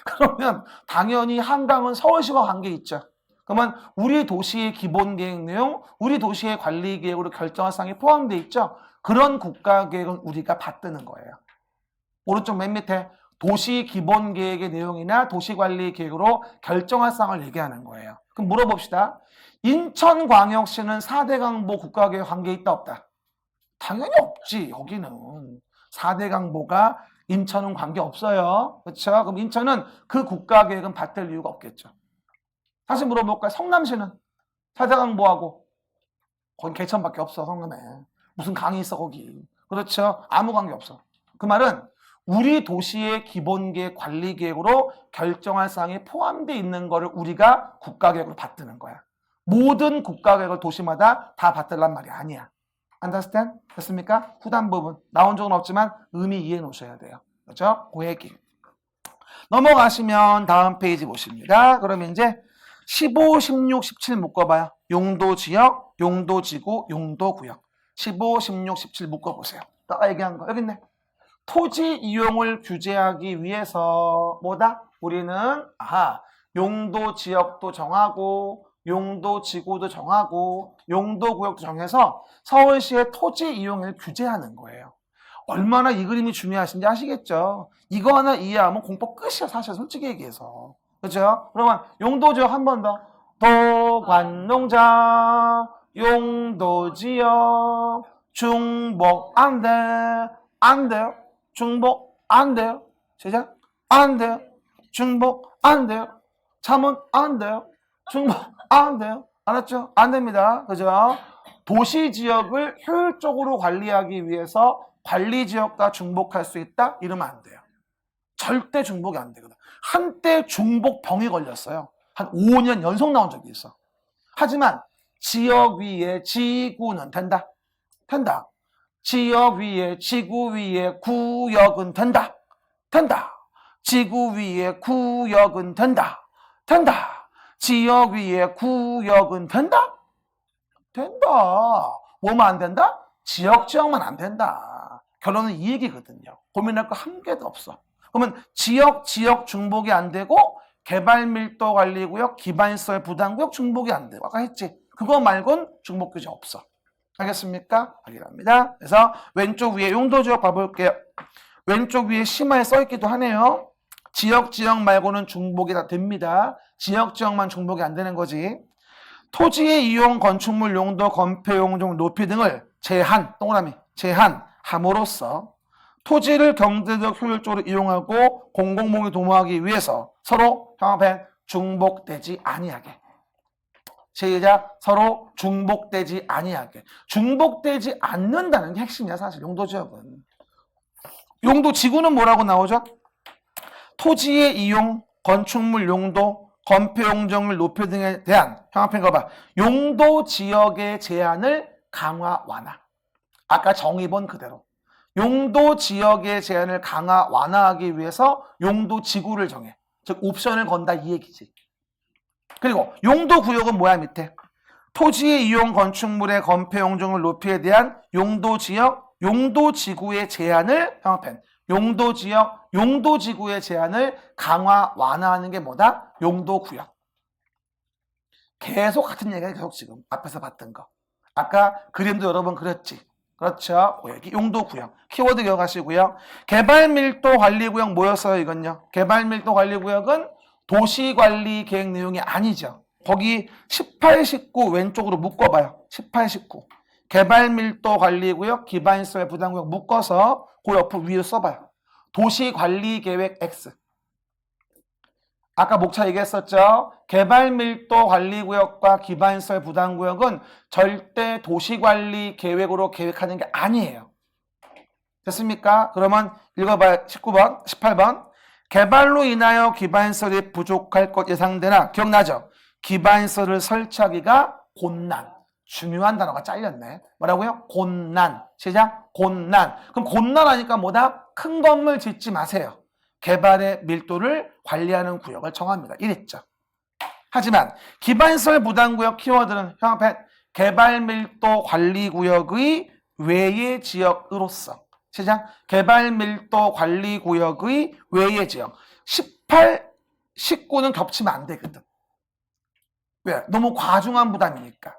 그러면 당연히 한강은 서울시와 관계 있죠. 그러면 우리 도시의 기본계획 내용, 우리 도시의 관리계획으로 결정할 사항이 포함되어 있죠. 그런 국가계획은 우리가 받드는 거예요. 오른쪽 맨 밑에 도시 기본계획의 내용이나 도시관리계획으로 결정할 사항을 얘기하는 거예요. 그럼 물어봅시다. 인천광역시는 4대강보 국가계획 관계 있다 없다? 당연히 없지. 여기는 4대강보가 인천은 관계 없어요. 그렇죠? 그럼 인천은 그 국가계획은 받을 이유가 없겠죠. 다시 물어볼까요? 성남시는 4대강보하고 거긴 개천밖에 없어. 성남에 무슨 강이 있어 거기. 그렇죠? 아무 관계 없어. 그 말은 우리 도시의 기본계획 관리계획으로 결정할 사항이 포함되어 있는 거를 우리가 국가계획으로 받드는 거야. 모든 국가계획을 도시마다 다 받들란 말이 아니야. Understand? 됐습니까? 후단 부분 나온 적은 없지만 의미 이해해 놓으셔야 돼요. 그렇죠? 그 얘기. 넘어가시면 다음 페이지 보십니다. 그러면 이제 15, 16, 17 묶어봐요. 용도지역, 용도지구, 용도구역. 15, 16, 17 묶어보세요. 아까 얘기한 거 여기 있네. 토지 이용을 규제하기 위해서 뭐다? 우리는 용도지역도 정하고 용도지구도 정하고 용도구역도 정해서 서울시의 토지 이용을 규제하는 거예요. 얼마나 이 그림이 중요하신지 아시겠죠? 이거 하나 이해하면 공법 끝이야. 사실 솔직히 얘기해서. 그렇죠? 그러면 용도지역 한 번 더. 도관농장 용도지역 중복 안 돼. 안 돼요. 중복 안 돼요. 시작. 안 돼요. 중복 안 돼요. 잠은 안 돼요. 중복 안 돼요. 알았죠? 안 됩니다. 그죠? 도시지역을 효율적으로 관리하기 위해서 관리지역과 중복할 수 있다? 이러면 안 돼요. 절대 중복이 안 되거든. 한때 중복병이 걸렸어요. 한 5년 연속 나온 적이 있어. 하지만 지역 위에 지구는 된다. 된다. 지역 위에 지구 위에 구역은 된다. 된다. 지구 위에 구역은 된다. 된다. 지역 위에 구역은 된다. 된다. 뭐만 안 된다? 지역만 안 된다. 결론은 이 얘기거든요. 고민할 거 한 개도 없어. 그러면 지역 중복이 안 되고 개발밀도 관리구역, 기반시설 부담구역 중복이 안 되고 아까 했지. 그거 말고는 중복 규제 없어. 알겠습니까? 확인합니다. 그래서 왼쪽 위에 용도지역 봐볼게요. 왼쪽 위에 심화에 써있기도 하네요. 지역 말고는 중복이 다 됩니다. 지역만 중복이 안 되는 거지. 토지의 이용, 건축물 용도, 건폐 용적, 높이 등을 동그라미 제한함으로써 토지를 경제적 효율적으로 이용하고 공공목이 도모하기 위해서 서로 협업해 중복되지 아니하게. 시작. 서로 중복되지 아니하게. 중복되지 않는다는 게 핵심이야 사실 용도지역은. 용도지구는 뭐라고 나오죠? 토지의 이용, 건축물 용도, 건폐 용적률 높이 등에 대한 형합한 거 봐. 용도지역의 제한을 강화 완화. 아까 정의본 그대로. 용도지역의 제한을 강화 완화하기 위해서 용도지구를 정해. 즉 옵션을 건다 이 얘기지. 그리고 용도구역은 뭐야 밑에? 토지의 이용, 건축물의 건폐 용적률 높이에 대한 용도지역, 용도지구의 제한을 형합한 용도지구의 제한을 강화 완화하는 게 뭐다? 용도구역. 계속 같은 얘기야 계속 지금 앞에서 봤던 거. 아까 그림도 여러 번 그렸지. 그렇죠. 여기 용도구역. 키워드 기억하시고요. 개발밀도관리구역 뭐였어요 이건요? 개발밀도관리구역은 도시관리계획 내용이 아니죠. 거기 18, 19 왼쪽으로 묶어봐요. 18, 19. 개발밀도관리구역, 기반시설 부담구역 묶어서 그 옆을 위로 써봐요. 도시관리계획 X. 아까 목차 얘기했었죠. 개발밀도관리구역과 기반시설 부담구역은 절대 도시관리계획으로 계획하는 게 아니에요. 됐습니까? 그러면 읽어봐요. 19번, 18번. 개발로 인하여 기반시설이 부족할 것 예상되나 기억나죠? 기반시설을 설치하기가 곤난. 중요한 단어가 잘렸네. 뭐라고요? 곤난. 시작. 곤난. 그럼 곤난하니까 뭐다? 큰 건물 짓지 마세요. 개발의 밀도를 관리하는 구역을 정합니다. 이랬죠. 하지만 기반시설 부담구역 키워드는 형 앞에 개발밀도 관리구역의 외의 지역으로서 시작. 개발밀도 관리구역의 외의 지역. 18, 19는 겹치면 안 되거든. 왜? 너무 과중한 부담이니까.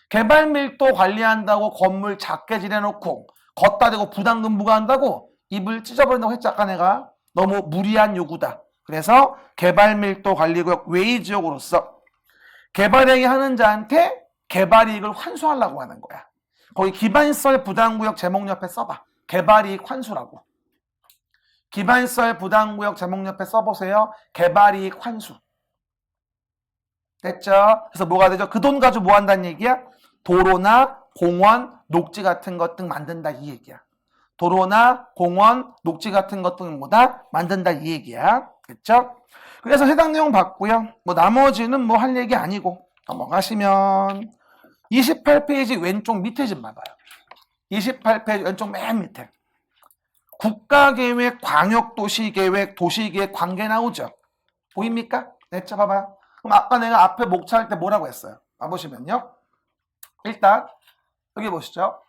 개발밀도 관리한다고 건물 작게 지내놓고 걷다 대고 부담금 부과한다고 입을 찢어버린다고 했지 아까 내가. 너무 무리한 요구다. 그래서 개발밀도 관리구역 외의 지역으로서 개발행위 하는 자한테 개발이익을 환수하려고 하는 거야. 거기 기반시설 부담구역 제목 옆에 써봐. 개발이익 환수라고. 기반시설 부담구역 제목 옆에 써보세요. 개발이익 환수. 됐죠? 그래서 뭐가 되죠? 그 돈 가지고 뭐 한다는 얘기야? 도로나 공원, 녹지 같은 것 등 만든다 이 얘기야. 도로나 공원, 녹지 같은 것 등 뭐다? 만든다 이 얘기야. 됐죠? 그래서 해당 내용 봤고요. 뭐 나머지는 뭐 할 얘기 아니고 넘어가시면 28페이지 왼쪽 밑에 좀 봐봐요. 28페이지 왼쪽 맨 밑에. 국가계획, 광역도시계획, 도시계획 관계 나오죠? 보입니까? 됐죠? 봐봐요. 그럼 아까 내가 앞에 목차할 때 뭐라고 했어요? 봐보시면요. 일단 여기 보시죠.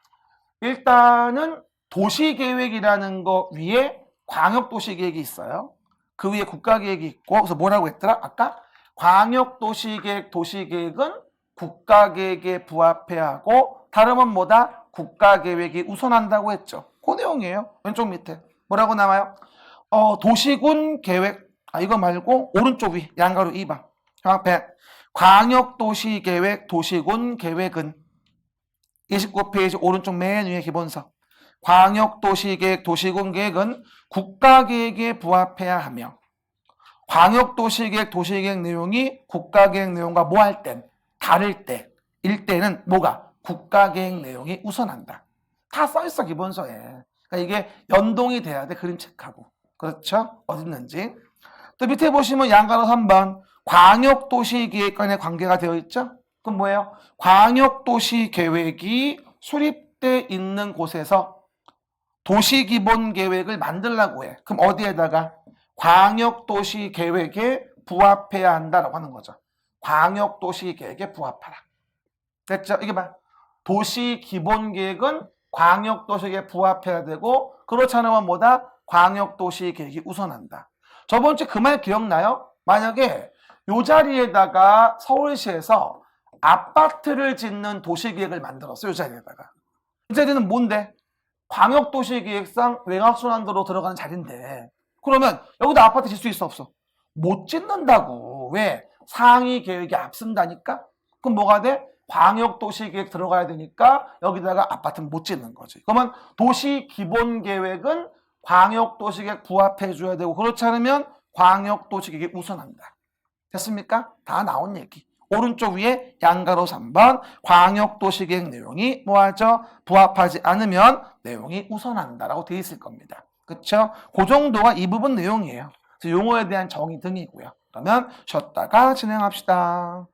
일단은 도시계획이라는 거 위에 광역도시계획이 있어요. 그 위에 국가계획이 있고 그래서 뭐라고 했더라? 아까 광역도시계획, 도시계획은 국가계획에 부합해야 하고 다름은 뭐다? 국가계획이 우선한다고 했죠. 그 내용이에요. 왼쪽 밑에 뭐라고 나와요? 도시군 계획 이거 말고 오른쪽 위 양가로 2번 앞에 광역도시계획, 도시군 계획은 29페이지 오른쪽 맨 위에 기본서 광역도시계획, 도시군 계획은 국가계획에 부합해야 하며 광역도시계획, 도시계획 내용이 국가계획 내용과 뭐 할 땐 다를 때 일 때는 뭐가? 국가계획 내용이 우선한다. 다 써있어 기본서에. 그러니까 이게 연동이 돼야 돼. 그림 체크하고. 그렇죠? 어디 있는지. 또 밑에 보시면 양가로 3번 광역도시계획간의 관계가 되어 있죠? 그럼 뭐예요? 광역도시계획이 수립돼 있는 곳에서 도시기본계획을 만들라고 해. 그럼 어디에다가? 광역도시계획에 부합해야 한다라고 하는 거죠. 광역도시계획에 부합하라. 됐죠? 이게 봐. 도시기본계획은 광역도시계획에 부합해야 되고 그렇지 않으면 뭐다? 광역도시계획이 우선한다. 저번 주에 그 말 기억나요? 만약에 요 자리에다가 서울시에서 아파트를 짓는 도시계획을 만들었어요. 요 자리에다가. 이 자리는 뭔데? 광역도시계획상 외곽순환도로 들어가는 자리인데 그러면 여기다 아파트 짓 수 있어 없어? 못 짓는다고. 왜? 상위 계획이 앞선다니까? 그럼 뭐가 돼? 광역도시계획 들어가야 되니까 여기다가 아파트는 못 짓는 거지. 그러면 도시기본계획은 광역도시계획 부합해줘야 되고 그렇지 않으면 광역도시계획이 우선한다. 됐습니까? 다 나온 얘기. 오른쪽 위에 양가로 3번 광역도시계획 내용이 뭐하죠? 부합하지 않으면 내용이 우선한다라고 되어 있을 겁니다. 그쵸? 그 정도가 이 부분 내용이에요. 용어에 대한 정의 등이고요. 그러면 쉬었다가 진행합시다.